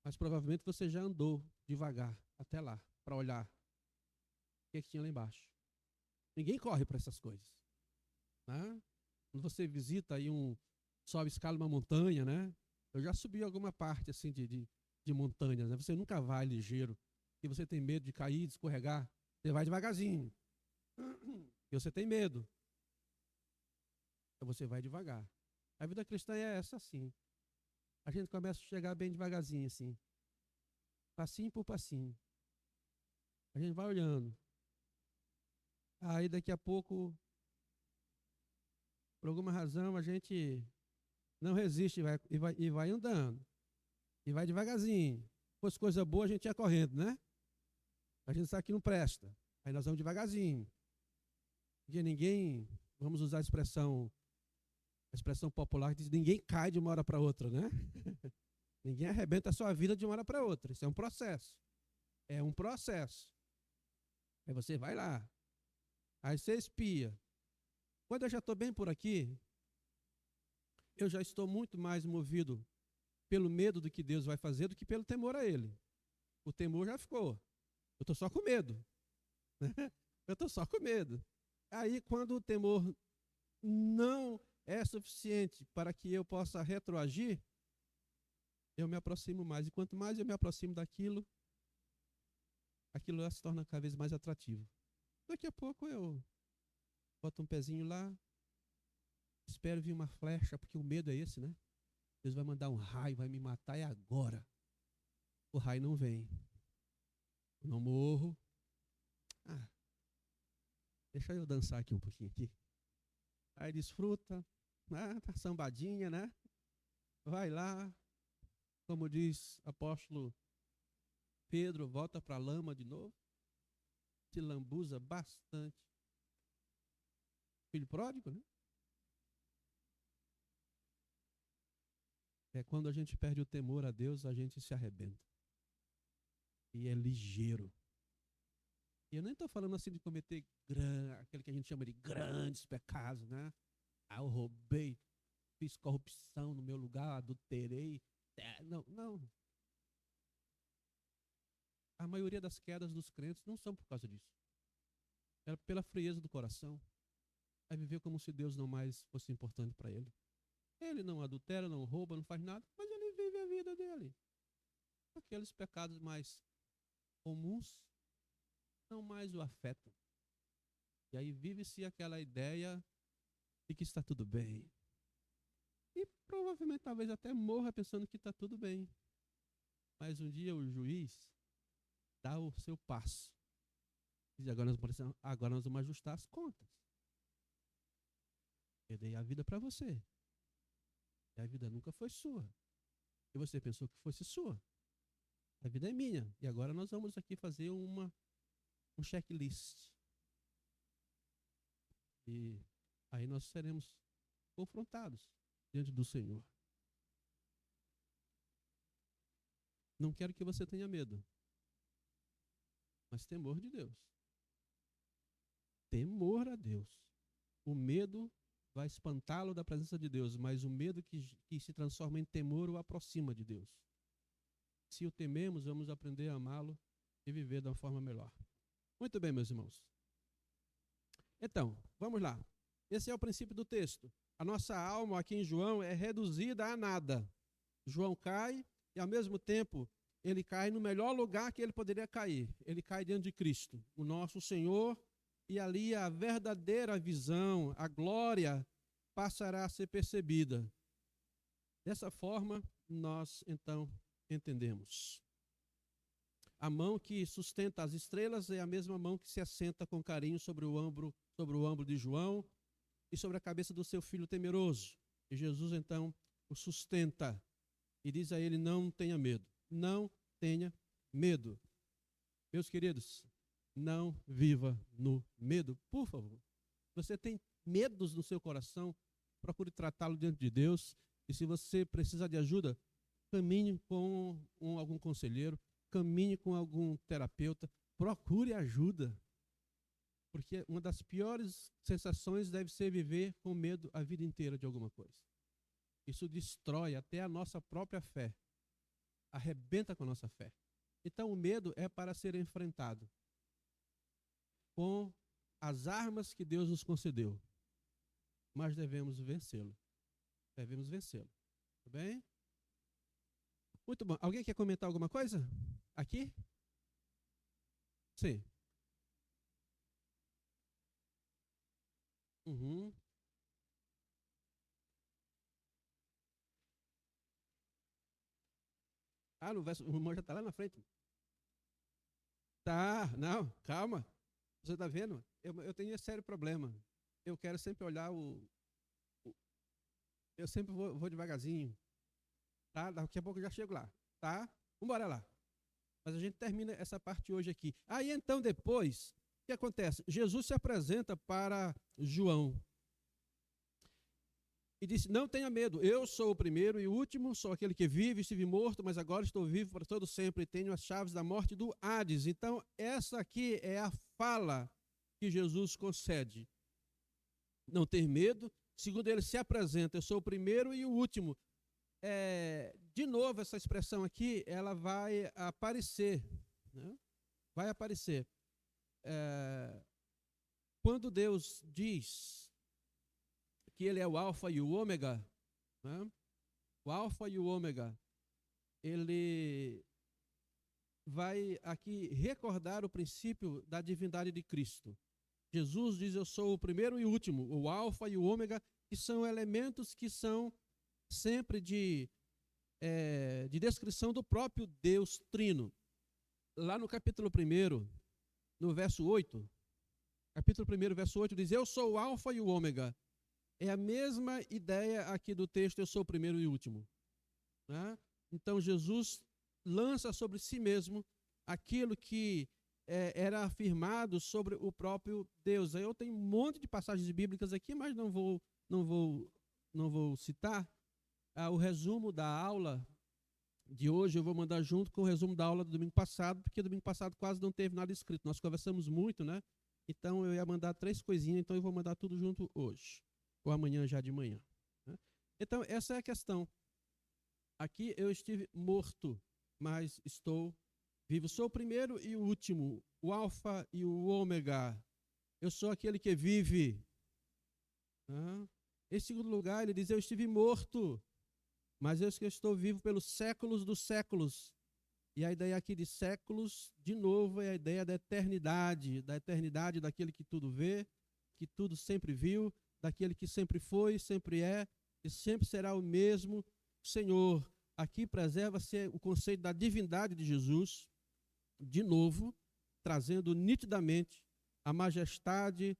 Mas provavelmente você já andou devagar até lá, para olhar o que tinha lá embaixo. Ninguém corre para essas coisas, né? Quando você visita aí sobe, escala uma montanha, né? Eu já subi alguma parte assim de montanhas, né? Você nunca vai ligeiro, porque você tem medo de cair, de escorregar. Você vai devagarzinho. E você tem medo. Então você vai devagar. A vida cristã é essa assim. A gente começa a chegar bem devagarzinho assim. Passinho por passinho. A gente vai olhando. Aí daqui a pouco, por alguma razão, a gente não resiste e vai andando. E vai devagarzinho. Se fosse coisa boa, a gente ia correndo, né? A gente sabe que não presta. Aí nós vamos devagarzinho. Porque ninguém, vamos usar a expressão A expressão popular diz: ninguém cai de uma hora para outra, né? Ninguém arrebenta a sua vida de uma hora para outra. Isso é um processo. É um processo. Aí você vai lá. Aí você espia. Quando eu já estou bem por aqui, eu já estou muito mais movido pelo medo do que Deus vai fazer do que pelo temor a Ele. O temor já ficou. Eu estou só com medo. Eu estou só com medo. Aí, quando o temor não é suficiente para que eu possa retroagir, eu me aproximo mais. E quanto mais eu me aproximo daquilo, aquilo lá se torna cada vez mais atrativo. Daqui a pouco eu boto um pezinho lá, espero vir uma flecha, porque o medo é esse, né? Deus vai mandar um raio, vai me matar, e agora? O raio não vem. Eu não morro. Deixa eu dançar aqui um pouquinho aqui. Aí desfruta, né? Tá sambadinha, né? Vai lá, como diz apóstolo Pedro, volta para a lama de novo, se lambuza bastante. Filho pródigo, né? É quando a gente perde o temor a Deus, a gente se arrebenta. E é ligeiro. E eu nem estou falando assim de cometer aquele que a gente chama de grandes pecados, né? Eu roubei, fiz corrupção no meu lugar, adulterei. Não, não. A maioria das quedas dos crentes não são por causa disso. É pela frieza do coração. É viver como se Deus não mais fosse importante para ele. Ele não adultera, não rouba, não faz nada, mas ele vive a vida dele. Aqueles pecados mais comuns não mais o afetam. E aí vive-se aquela ideia de que está tudo bem. E provavelmente, talvez até morra pensando que está tudo bem. Mas um dia o juiz dá o seu passo. Diz: agora nós vamos ajustar as contas. Eu dei a vida para você. E a vida nunca foi sua. E você pensou que fosse sua. A vida é minha. E agora nós vamos aqui fazer um checklist. E aí nós seremos confrontados diante do Senhor. Não quero que você tenha medo, mas temor de Deus. Temor a Deus. O medo vai espantá-lo da presença de Deus, mas o medo que se transforma em temor o aproxima de Deus. Se o tememos, vamos aprender a amá-lo e viver de uma forma melhor. Muito bem, meus irmãos. Então, vamos lá. Esse é o princípio do texto. A nossa alma aqui em João é reduzida a nada. João cai e, ao mesmo tempo, ele cai no melhor lugar que ele poderia cair. Ele cai diante de Cristo, o nosso Senhor, e ali a verdadeira visão, a glória, passará a ser percebida. Dessa forma, nós, então, entendemos. A mão que sustenta as estrelas é a mesma mão que se assenta com carinho sobre o ombro de João e sobre a cabeça do seu filho temeroso. E Jesus, então, o sustenta e diz a ele: não tenha medo, não tenha medo. Meus queridos, não viva no medo, por favor. Você tem medos no seu coração, procure tratá-lo diante de Deus. E se você precisar de ajuda, caminhe com algum conselheiro, caminhe com algum terapeuta, procure ajuda. Porque uma das piores sensações deve ser viver com medo a vida inteira de alguma coisa. Isso destrói até a nossa própria fé. Arrebenta com a nossa fé. Então o medo é para ser enfrentado com as armas que Deus nos concedeu. Mas devemos vencê-lo. Devemos vencê-lo. Tudo bem? Muito bom. Alguém quer comentar alguma coisa? Aqui? Sim. Uhum. No verso, o irmão já está lá na frente. Tá, não, calma. Você está vendo? Eu tenho esse sério problema. Eu quero sempre olhar eu sempre vou devagarzinho. Tá? Daqui a pouco eu já chego lá. Tá? Vamos embora lá. Mas a gente termina essa parte hoje aqui. Aí então depois, o que acontece? Jesus se apresenta para João. E disse: não tenha medo, eu sou o primeiro e o último, sou aquele que vive, estive morto, mas agora estou vivo para todo sempre e tenho as chaves da morte e do Hades. Então, essa aqui é a fala que Jesus concede. Não ter medo. Segundo ele se apresenta, eu sou o primeiro e o último. De novo, essa expressão aqui, ela vai aparecer. Né? Vai aparecer. Quando Deus diz que ele é o alfa e o ômega, né? O alfa e o ômega, ele vai aqui recordar o princípio da divindade de Cristo. Jesus diz: eu sou o primeiro e o último, o alfa e o ômega, que são elementos que são sempre de descrição do próprio Deus Trino. Lá no capítulo 1, no verso 8, capítulo 1, verso 8, diz: eu sou o alfa e o ômega. É a mesma ideia aqui do texto, eu sou o primeiro e o último. Né? Então, Jesus lança sobre si mesmo aquilo que era afirmado sobre o próprio Deus. Aí eu tenho um monte de passagens bíblicas aqui, mas não vou citar. O resumo da aula de hoje eu vou mandar junto com o resumo da aula do domingo passado, porque domingo passado quase não teve nada escrito. Nós conversamos muito, né? Então eu ia mandar 3 coisinhas, então eu vou mandar tudo junto hoje, ou amanhã já de manhã. Né? Então essa é a questão. Aqui eu estive morto, mas estou vivo. Sou o primeiro e o último, o alfa e o ômega. Eu sou aquele que vive. Em segundo lugar, ele diz: eu estive morto, mas eu estou vivo pelos séculos dos séculos. E a ideia aqui de séculos, de novo, é a ideia da eternidade daquele que tudo vê, que tudo sempre viu, daquele que sempre foi, sempre é e sempre será o mesmo Senhor. Aqui preserva-se o conceito da divindade de Jesus, de novo, trazendo nitidamente a majestade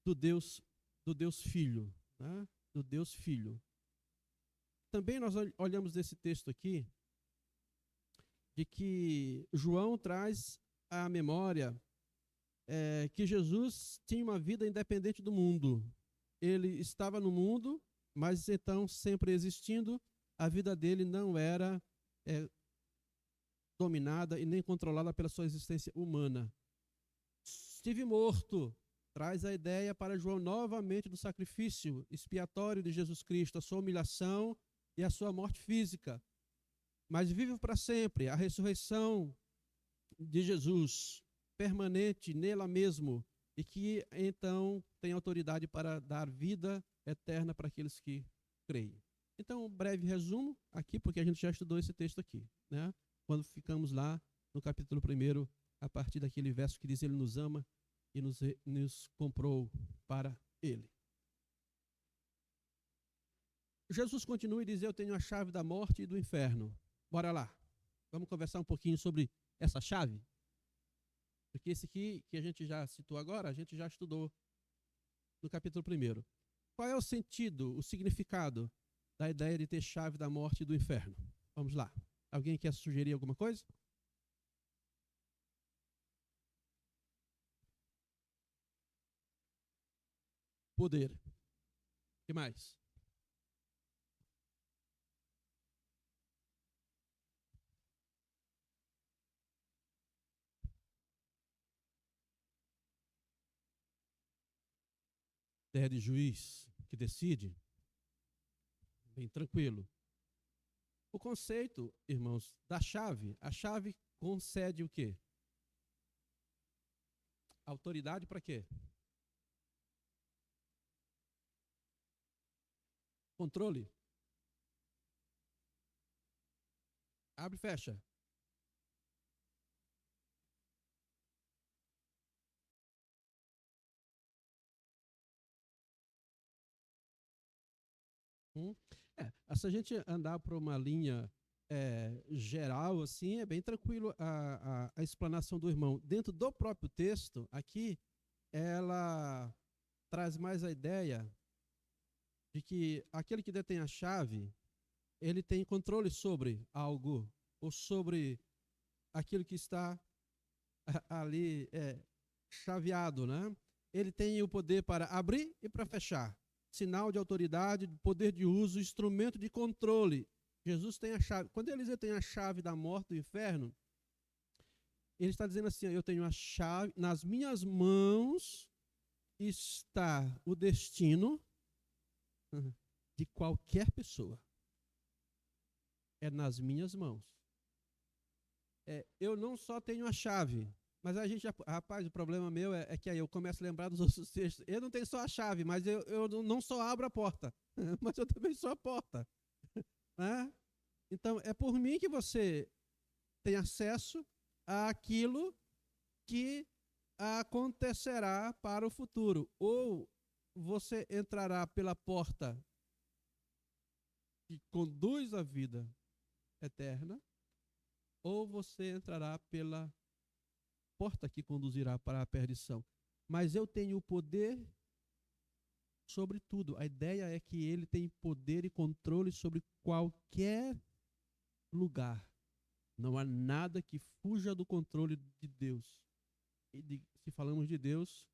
do Deus Filho, né? Do Deus Filho. Também nós olhamos nesse texto aqui de que João traz à memória que Jesus tinha uma vida independente do mundo. Ele estava no mundo, mas então sempre existindo, a vida dele não era dominada e nem controlada pela sua existência humana. Estive morto, traz a ideia para João novamente do sacrifício expiatório de Jesus Cristo, a sua humilhação e a sua morte física. Mas vive para sempre, a ressurreição de Jesus, permanente nela mesmo, e que então tem autoridade para dar vida eterna para aqueles que creem. Então, um breve resumo aqui, porque a gente já estudou esse texto aqui, né? Quando ficamos lá no capítulo 1, a partir daquele verso que diz: ele nos ama e nos comprou para ele. Jesus continua e diz: eu tenho a chave da morte e do inferno. Bora lá, vamos conversar um pouquinho sobre essa chave? Porque esse aqui, que a gente já citou agora, a gente já estudou no capítulo 1. Qual é o sentido, o significado da ideia de ter chave da morte e do inferno? Vamos lá. Alguém quer sugerir alguma coisa? Poder. O que mais? Ideia de juiz que decide. Bem tranquilo. O conceito, irmãos, da chave, a chave concede o quê? Autoridade para quê? Controle. Abre e fecha. Se a gente andar por uma linha geral, assim, é bem tranquilo a explanação do irmão. Dentro do próprio texto, aqui, ela traz mais a ideia de que aquele que detém a chave, ele tem controle sobre algo, ou sobre aquilo que está ali chaveado, né? Ele tem o poder para abrir e para fechar. sinal de autoridade, de poder de uso, instrumento de controle. Jesus tem a chave. Quando ele diz que tem a chave da morte do inferno, ele está dizendo assim, eu tenho a chave, nas minhas mãos está o destino de qualquer pessoa. É nas minhas mãos. Eu não só tenho a chave, mas a gente, rapaz, o problema meu é que aí eu começo a lembrar dos outros textos. Eu não tenho só a chave, mas eu não só abro a porta, mas eu também sou a porta. Né? Então, é por mim que você tem acesso àquilo que acontecerá para o futuro. Ou você entrará pela porta que conduz à vida eterna, ou você entrará pela porta que conduzirá para a perdição. Mas eu tenho o poder sobre tudo. A ideia é que ele tem poder e controle sobre qualquer lugar. Não há nada que fuja do controle de Deus. Se falamos de Deus,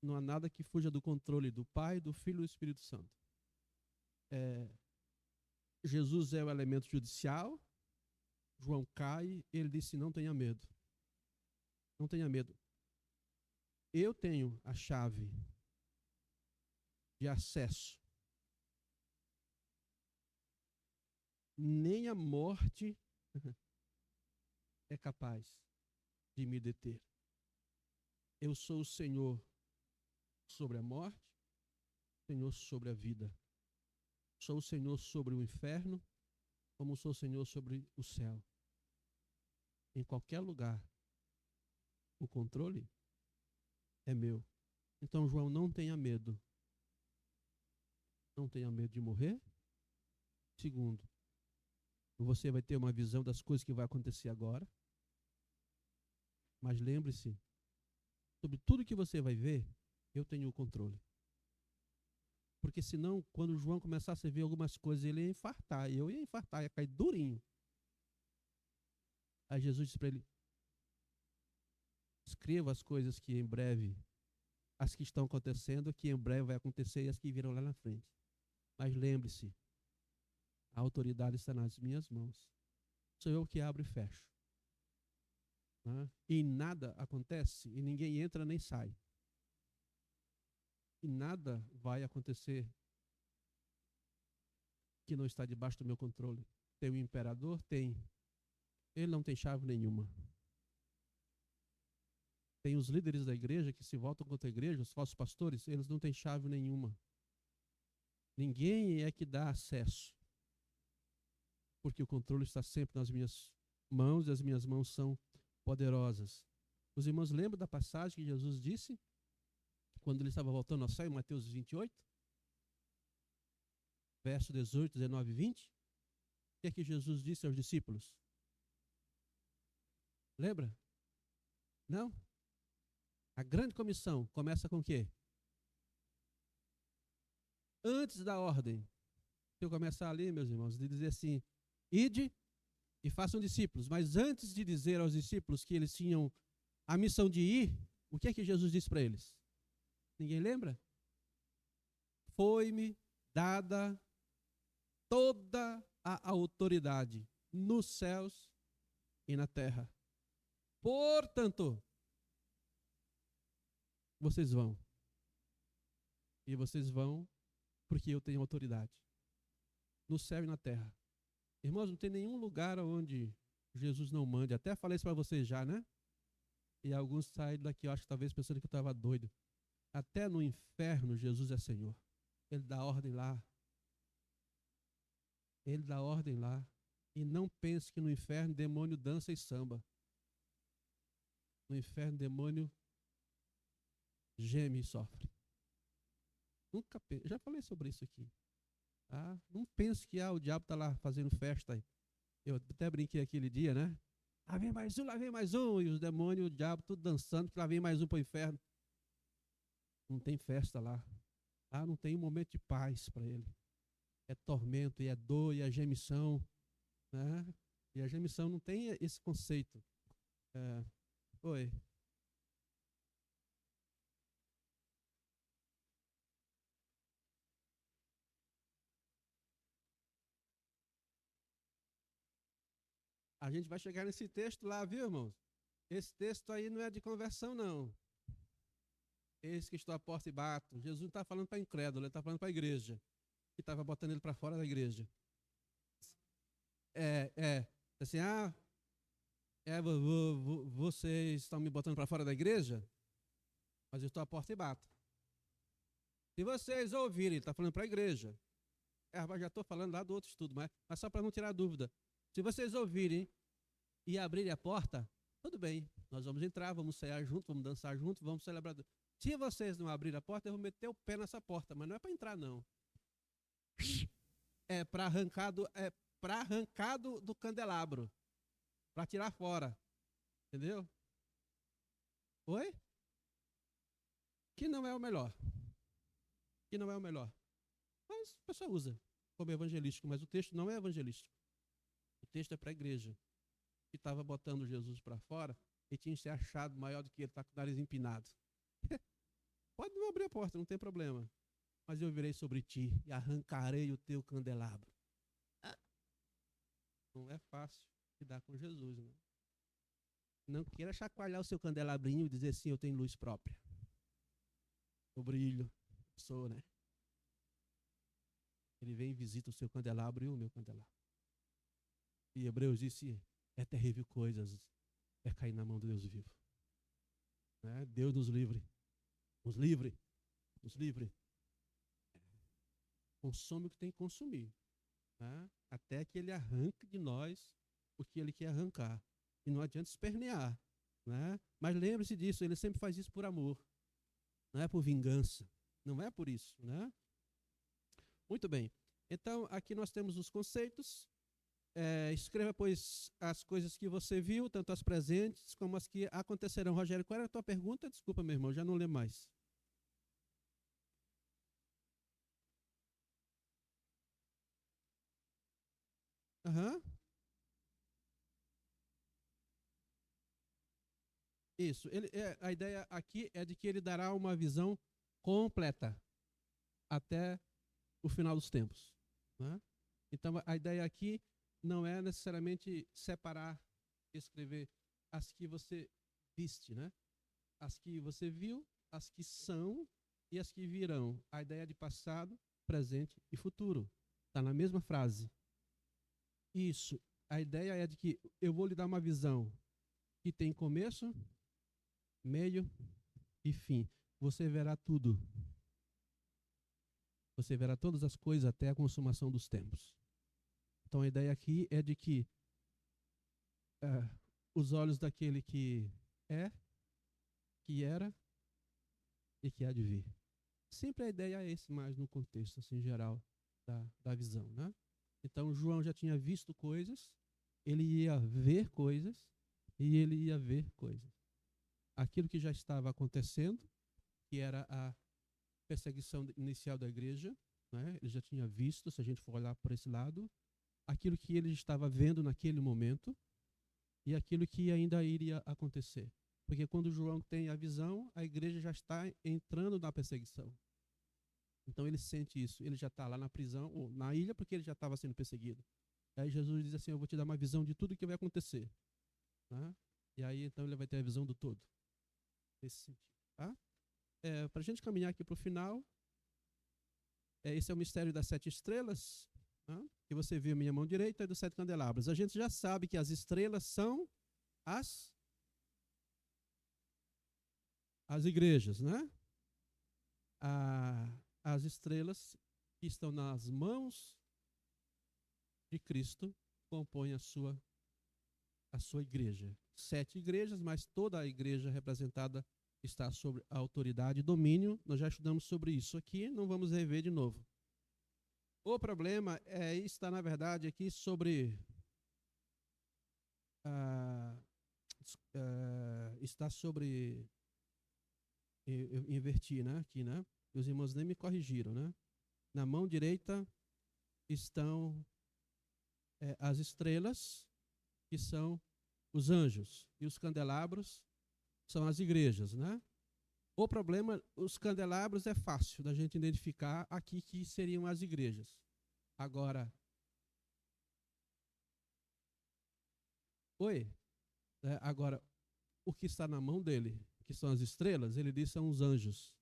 não há nada que fuja do controle do Pai, do Filho e do Espírito Santo. Jesus é o elemento judicial. João cai, ele disse, não tenha medo. Não tenha medo. Eu tenho a chave de acesso. Nem a morte é capaz de me deter. Eu sou o Senhor sobre a morte, Senhor sobre a vida. Sou o Senhor sobre o inferno, como sou o Senhor sobre o céu. Em qualquer lugar, o controle é meu. Então, João, não tenha medo. Não tenha medo de morrer. Segundo, você vai ter uma visão das coisas que vai acontecer agora. Mas lembre-se, sobre tudo que você vai ver, eu tenho o controle. Porque senão, quando João começasse a ver algumas coisas, ele ia infartar. Eu ia infartar, ia cair durinho. Aí Jesus disse para ele, escreva as coisas que em breve, as que estão acontecendo, que em breve vai acontecer e as que virão lá na frente. Mas lembre-se, a autoridade está nas minhas mãos. Sou eu que abro e fecho. Né? E nada acontece, e ninguém entra nem sai. E nada vai acontecer que não está debaixo do meu controle. Tem o imperador? Tem. Ele não tem chave nenhuma. Tem os líderes da igreja que se voltam contra a igreja, os falsos pastores, eles não têm chave nenhuma. Ninguém é que dá acesso. Porque o controle está sempre nas minhas mãos e as minhas mãos são poderosas. Os irmãos lembram da passagem que Jesus disse, quando ele estava voltando ao céu, em Mateus 28? Verso 18, 19 e 20? O que é que Jesus disse aos discípulos? Lembra? Não? A grande comissão começa com o quê? Antes da ordem. Se eu começar ali, meus irmãos, de dizer assim, ide e façam discípulos. Mas antes de dizer aos discípulos que eles tinham a missão de ir, o que é que Jesus disse para eles? Ninguém lembra? Foi-me dada toda a autoridade nos céus e na terra. Portanto, vocês vão. E vocês vão porque eu tenho autoridade. No céu e na terra. Irmãos, não tem nenhum lugar onde Jesus não mande. Até falei isso para vocês já, né? E alguns saíram daqui, eu acho que talvez pensando que eu estava doido. Até no inferno, Jesus é Senhor. Ele dá ordem lá. Ele dá ordem lá. E não pense que no inferno demônio dança e samba. No inferno, demônio geme e sofre. Nunca pense. Já falei sobre isso aqui. Tá? Não pense que o diabo está lá fazendo festa. Eu até brinquei aquele dia, né? Lá vem mais um, lá vem mais um. E os demônios, o diabo, tudo dançando, que lá vem mais um para o inferno. Não tem festa lá. Não tem um momento de paz para ele. É tormento, e é dor, e é gemição. Né? E a gemição não tem esse conceito. Oi. A gente vai chegar nesse texto lá, viu, irmãos? Esse texto aí não é de conversão, não. Eis que estou à porta e bato. Jesus não está falando para incrédulo, ele está falando para a igreja, que estava botando ele para fora da igreja. Assim, vocês estão me botando para fora da igreja, mas eu estou à porta e bato. Se vocês ouvirem, ele está falando para a igreja. Mas já estou falando lá do outro estudo, mas só para não tirar dúvida. Se vocês ouvirem e abrirem a porta, tudo bem, nós vamos entrar, vamos sair juntos, vamos dançar juntos, vamos celebrar. Se vocês não abrirem a porta, eu vou meter o pé nessa porta, mas não é para entrar, não. É para arrancar do candelabro, para tirar fora. Entendeu? Oi? Que não é o melhor. Que não é o melhor. Mas a pessoa usa como evangelístico, mas o texto não é evangelístico. O texto é para a igreja, que estava botando Jesus para fora e tinha se achado maior do que ele, está com o nariz empinado. Pode não abrir a porta, não tem problema. Mas eu virei sobre ti e arrancarei o teu candelabro. Não é fácil lidar com Jesus, né? Não queira chacoalhar o seu candelabrinho e dizer assim, eu tenho luz própria. Eu brilho, sou, né? Ele vem e visita o seu candelabro e o meu candelabro. E Hebreus disse, é terrível coisas, é cair na mão do Deus vivo. Né? Deus nos livre. Nos livre. Nos livre. Consome o que tem que consumir. Né? Até que ele arranque de nós o que ele quer arrancar. E não adianta espernear. Né? Mas lembre-se disso, ele sempre faz isso por amor. Não é por vingança. Não é por isso. Né? Muito bem. Então, aqui nós temos os conceitos. Escreva, pois, as coisas que você viu, tanto as presentes como as que acontecerão. Rogério, qual era a tua pergunta? Desculpa, meu irmão, já não lembro mais. Aham. Isso. A ideia aqui é de que ele dará uma visão completa até o final dos tempos. Né? Então, a ideia aqui não é necessariamente separar, escrever as que você viste, né? As que você viu, as que são e as que virão. A ideia de passado, presente e futuro. Está na mesma frase. Isso. A ideia é de que eu vou lhe dar uma visão que tem começo, meio e fim. Você verá tudo. Você verá todas as coisas até a consumação dos tempos. Então a ideia aqui é de que os olhos daquele que é, que era e que há de vir. Sempre a ideia é esse, mais no contexto assim, geral da visão. Né? Então João já tinha visto coisas, ele ia ver coisas e ele ia ver coisas. Aquilo que já estava acontecendo, que era a perseguição inicial da igreja, né? Ele já tinha visto, se a gente for olhar por esse lado, aquilo que ele estava vendo naquele momento e aquilo que ainda iria acontecer. Porque quando João tem a visão, a igreja já está entrando na perseguição. Então ele sente isso, ele já está lá na prisão, ou na ilha, porque ele já estava sendo perseguido. Aí Jesus diz assim, eu vou te dar uma visão de tudo que vai acontecer. Tá? E aí então ele vai ter a visão do todo. Nesse sentido. Tá? Para a gente caminhar aqui para o final, esse é o mistério das 7 estrelas, tá? Que você viu a minha mão direita e dos 7 candelabros. A gente já sabe que as estrelas são as igrejas, né? As estrelas que estão nas mãos de Cristo compõem a sua igreja. 7 igrejas, mas toda a igreja representada está sobre a autoridade e domínio. Nós já estudamos sobre isso aqui, não vamos rever de novo. O problema está, na verdade, aqui sobre... está sobre... Eu inverti, né? Aqui, né? Os irmãos nem me corrigiram, né? Na mão direita estão as estrelas, que são os anjos, e os candelabros são as igrejas, né? O problema, os candelabros é fácil da gente identificar aqui que seriam as igrejas. Agora, Oi? Agora, o que está na mão dele, que são as estrelas, ele diz são os anjos.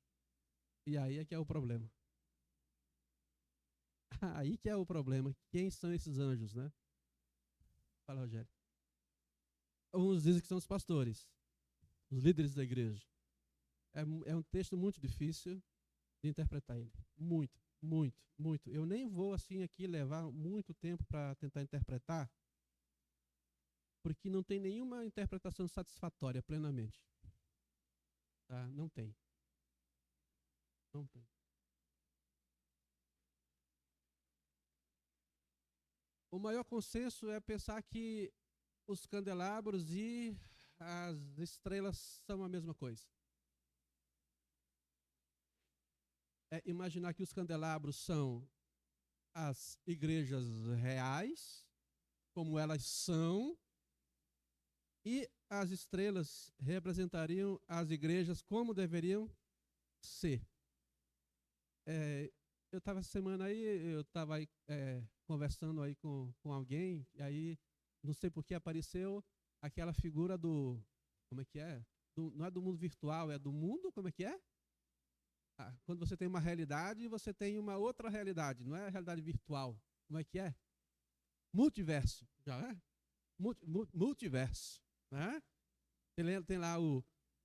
E aí é que é o problema. Aí que é o problema. Quem são esses anjos, né? Fala, Rogério. Uns dizem que são os pastores, os líderes da igreja. É um texto muito difícil de interpretar ele. Muito, muito, muito. Eu nem vou assim aqui levar muito tempo para tentar interpretar, porque não tem nenhuma interpretação satisfatória plenamente. Tá? Não tem. Não tem. O maior consenso é pensar que os candelabros e as estrelas são a mesma coisa. É imaginar que os candelabros são as igrejas reais, como elas são, e as estrelas representariam as igrejas como deveriam ser. Eu estava essa semana aí, eu estava conversando aí com alguém, e aí, não sei por que apareceu aquela figura do, como é que é? Não é do mundo virtual, é do mundo, como é que é? Quando você tem uma realidade, você tem uma outra realidade, não é a realidade virtual. Como é que é? Multiverso, já é? Multiverso, né? Tem lá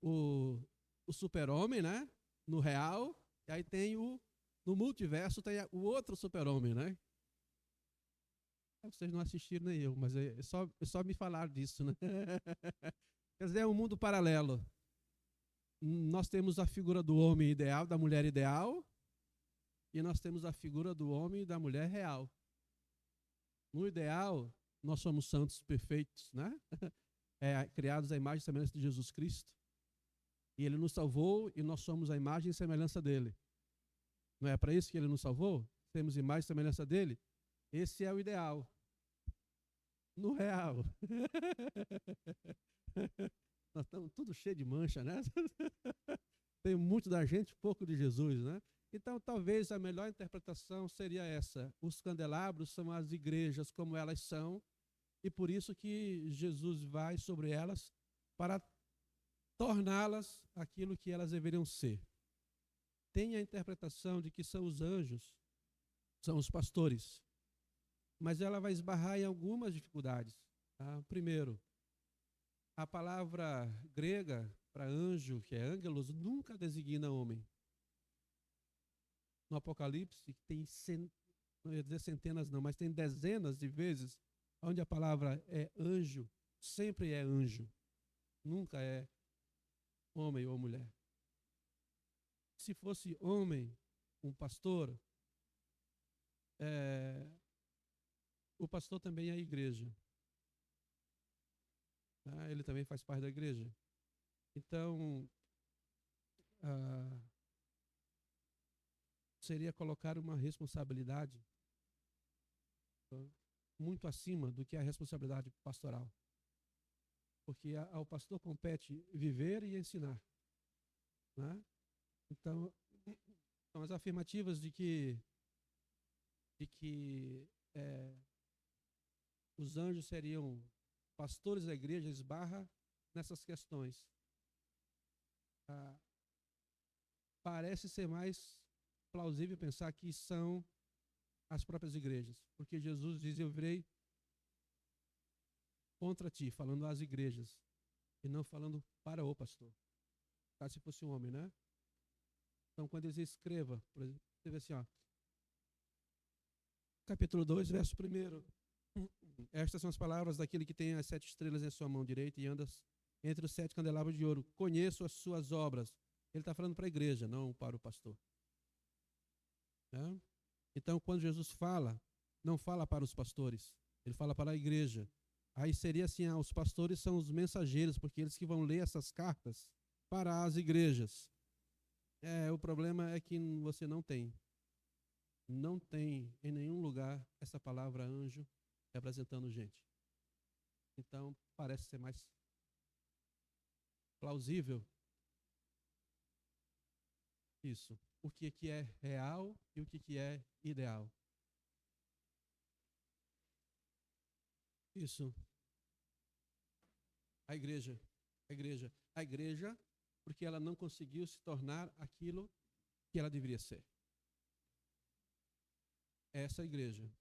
o super-homem, né? No real, e aí tem no multiverso tem o outro super-homem, né? Vocês não assistiram nem eu, mas é só me falar disso, né? Quer dizer, é um mundo paralelo. Nós temos a figura do homem ideal, da mulher ideal, e nós temos a figura do homem e da mulher real. No ideal, nós somos santos perfeitos, né? Criados à imagem e semelhança de Jesus Cristo. E Ele nos salvou e nós somos a imagem e semelhança dEle. Não é para isso que Ele nos salvou? Temos imagem e semelhança dEle? Esse é o ideal. No real. Nós estamos tudo cheio de mancha, né? Tem muito da gente, pouco de Jesus, né? Então, talvez a melhor interpretação seria essa. Os candelabros são as igrejas como elas são, e por isso que Jesus vai sobre elas para torná-las aquilo que elas deveriam ser. Tem a interpretação de que são os anjos, são os pastores, mas ela vai esbarrar em algumas dificuldades. Tá? Primeiro, a palavra grega para anjo, que é ângelos, nunca designa homem. No Apocalipse, tem não ia dizer centenas não, mas tem dezenas de vezes onde a palavra é anjo, sempre é anjo, nunca é homem ou mulher. Se fosse homem, um pastor, o pastor também é a igreja. Tá? Ele também faz parte da igreja. Então, seria colocar uma responsabilidade muito acima do que a responsabilidade pastoral. Porque ao pastor compete viver e ensinar. Né? Então, são as afirmativas de que os anjos seriam pastores da igreja, esbarra nessas questões. Parece ser mais plausível pensar que são as próprias igrejas, porque Jesus diz: eu virei contra ti, falando às igrejas, e não falando para o pastor. Caso se fosse um homem, né? Então, quando ele escreva, por exemplo, escreve assim, ó, capítulo 2, verso 1. Estas são as palavras daquele que tem as 7 estrelas em sua mão direita e anda entre os 7 candelabros de ouro. Conheço as suas obras. Ele está falando para a igreja, não para o pastor. Né? Então, quando Jesus fala, não fala para os pastores, ele fala para a igreja. Aí seria assim, os pastores são os mensageiros, porque eles que vão ler essas cartas para as igrejas. O problema é que você não tem em nenhum lugar essa palavra anjo representando gente. Então, parece ser mais plausível isso. O que é real e o que é ideal. Isso. A igreja, a igreja, porque ela não conseguiu se tornar aquilo que ela deveria ser. Essa igreja.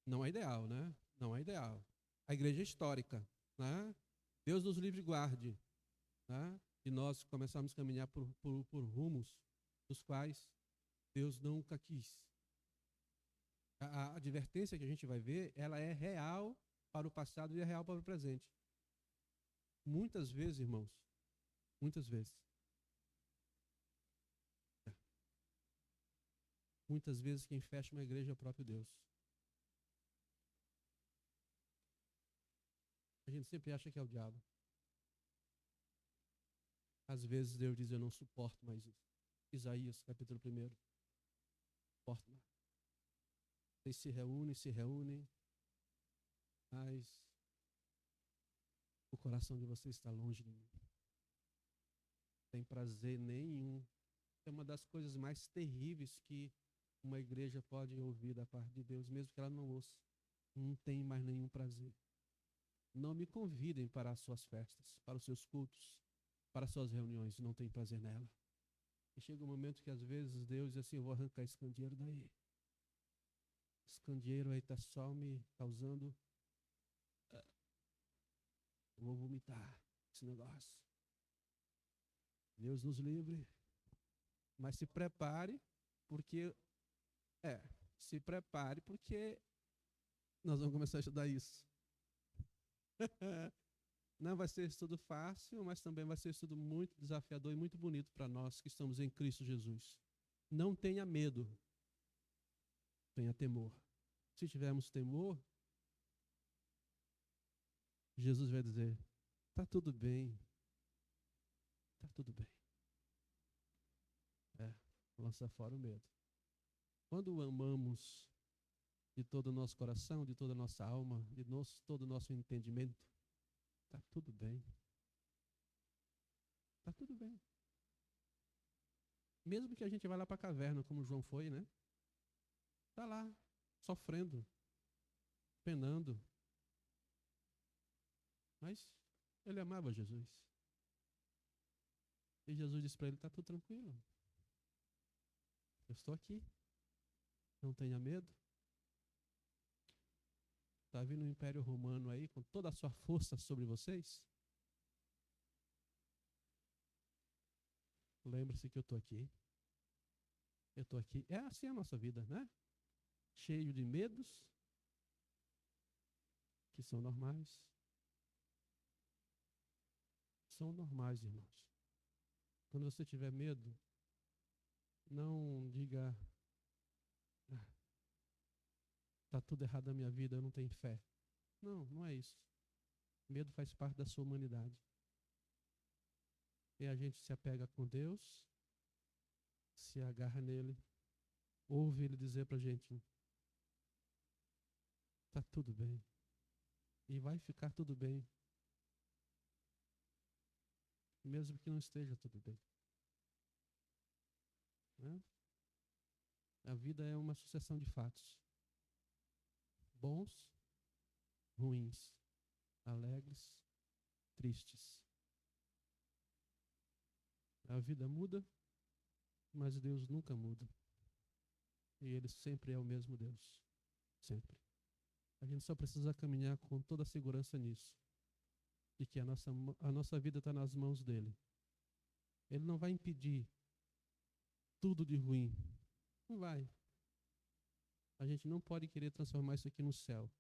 Não é ideal, né? Não é ideal. A igreja é histórica, né? Deus nos livre e guarde, né? E nós começamos a caminhar por rumos dos quais Deus nunca quis. A advertência que a gente vai ver, ela é real para o passado e é real para o presente. Muitas vezes, irmãos, muitas vezes. Muitas vezes quem fecha uma igreja é o próprio Deus. A gente sempre acha que é o diabo. Às vezes Deus diz, eu não suporto mais isso. Isaías, capítulo 1. Suporto mais. Vocês se reúnem, mas o coração de vocês está longe de mim. Não tem prazer nenhum. É uma das coisas mais terríveis que uma igreja pode ouvir da parte de Deus, mesmo que ela não ouça. Não tem mais nenhum prazer. Não me convidem para as suas festas, para os seus cultos, para as suas reuniões. Não tem prazer nela. E chega um momento que às vezes Deus diz assim, eu vou arrancar esse candeeiro daí. Esse candeeiro aí está só me causando... Eu vou vomitar esse negócio. Deus nos livre. Mas se prepare, porque... se prepare, porque nós vamos começar a estudar isso. Não vai ser estudo fácil, mas também vai ser estudo muito desafiador e muito bonito para nós que estamos em Cristo Jesus. Não tenha medo, tenha temor. Se tivermos temor, Jesus vai dizer, está tudo bem, está tudo bem. Lança fora o medo. Quando o amamos de todo o nosso coração, de toda a nossa alma, de todo o nosso entendimento, está tudo bem. Está tudo bem. Mesmo que a gente vá lá para a caverna, como João foi, né? Está lá, sofrendo, penando. Mas ele amava Jesus. E Jesus disse para ele, está tudo tranquilo. Eu estou aqui. Não tenha medo. Está vindo o Império Romano aí com toda a sua força sobre vocês? Lembre-se que eu estou aqui. Eu estou aqui. É assim a nossa vida, né? Cheio de medos, que são normais. São normais, irmãos. Quando você tiver medo, não diga, está tudo errado na minha vida, eu não tenho fé. Não, não é isso. Medo faz parte da sua humanidade. E a gente se apega com Deus, se agarra nele, ouve ele dizer para a gente, está tudo bem. E vai ficar tudo bem. Mesmo que não esteja tudo bem. Né? A vida é uma sucessão de fatos. Bons, ruins, alegres, tristes. A vida muda, mas Deus nunca muda. E Ele sempre é o mesmo Deus. Sempre. A gente só precisa caminhar com toda a segurança nisso. De que a nossa vida está nas mãos dEle. Ele não vai impedir tudo de ruim. Não vai. A gente não pode querer transformar isso aqui no céu.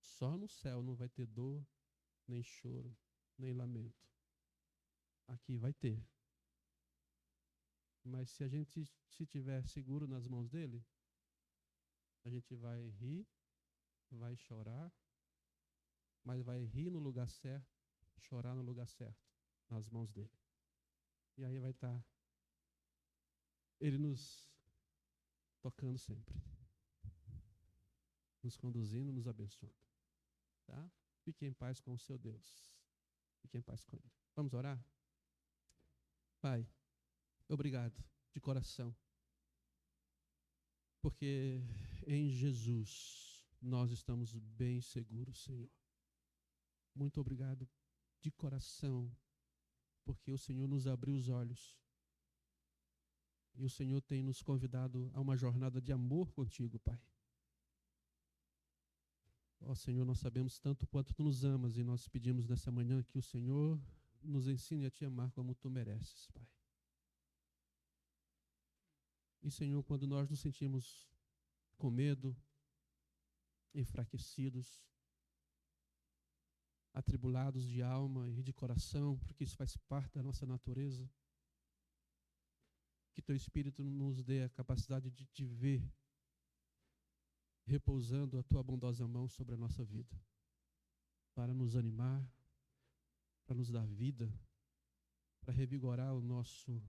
Só no céu não vai ter dor, nem choro, nem lamento. Aqui vai ter. Mas se a gente se tiver seguro nas mãos dele, a gente vai rir, vai chorar, mas vai rir no lugar certo, chorar no lugar certo, nas mãos dele. E aí vai estar ele nos tocando sempre, nos conduzindo, nos abençoando. Tá? Fique em paz com o seu Deus. Fique em paz com ele. Vamos orar? Pai, obrigado de coração, porque em Jesus nós estamos bem seguros, Senhor. Muito obrigado de coração, porque o Senhor nos abriu os olhos. E o Senhor tem nos convidado a uma jornada de amor contigo, Pai. Ó Senhor, nós sabemos tanto quanto Tu nos amas e nós pedimos nessa manhã que o Senhor nos ensine a Te amar como Tu mereces, Pai. E Senhor, quando nós nos sentimos com medo, enfraquecidos, atribulados de alma e de coração, porque isso faz parte da nossa natureza, que Teu Espírito nos dê a capacidade de Te ver repousando a Tua bondosa mão sobre a nossa vida, para nos animar, para nos dar vida, para revigorar o nosso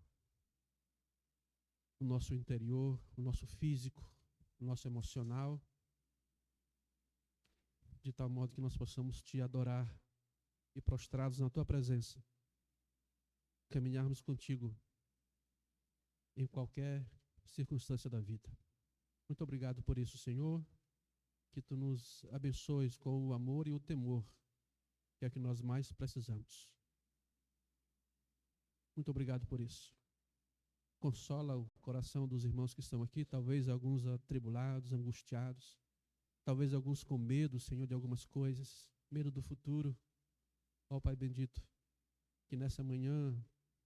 interior, o nosso físico, o nosso emocional, de tal modo que nós possamos Te adorar e prostrados na Tua presença, caminharmos contigo em qualquer circunstância da vida. Muito obrigado por isso, Senhor, que Tu nos abençoes com o amor e o temor, que é o que nós mais precisamos. Muito obrigado por isso. Consola o coração dos irmãos que estão aqui, talvez alguns atribulados, angustiados, talvez alguns com medo, Senhor, de algumas coisas, medo do futuro. Ó Pai bendito, que nessa manhã,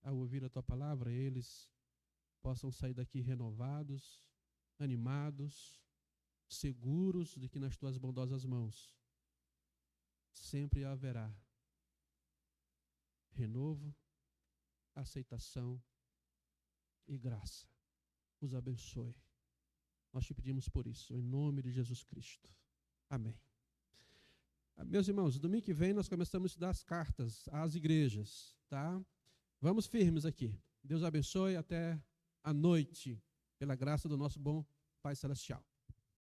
ao ouvir a Tua palavra, eles possam sair daqui renovados, animados, seguros de que nas Tuas bondosas mãos sempre haverá renovo, aceitação e graça. Os abençoe. Nós Te pedimos por isso, em nome de Jesus Cristo. Amém. Meus irmãos, domingo que vem nós começamos a estudar as cartas às igrejas, tá? Vamos firmes aqui. Deus abençoe até a noite, pela graça do nosso bom Pai Celestial.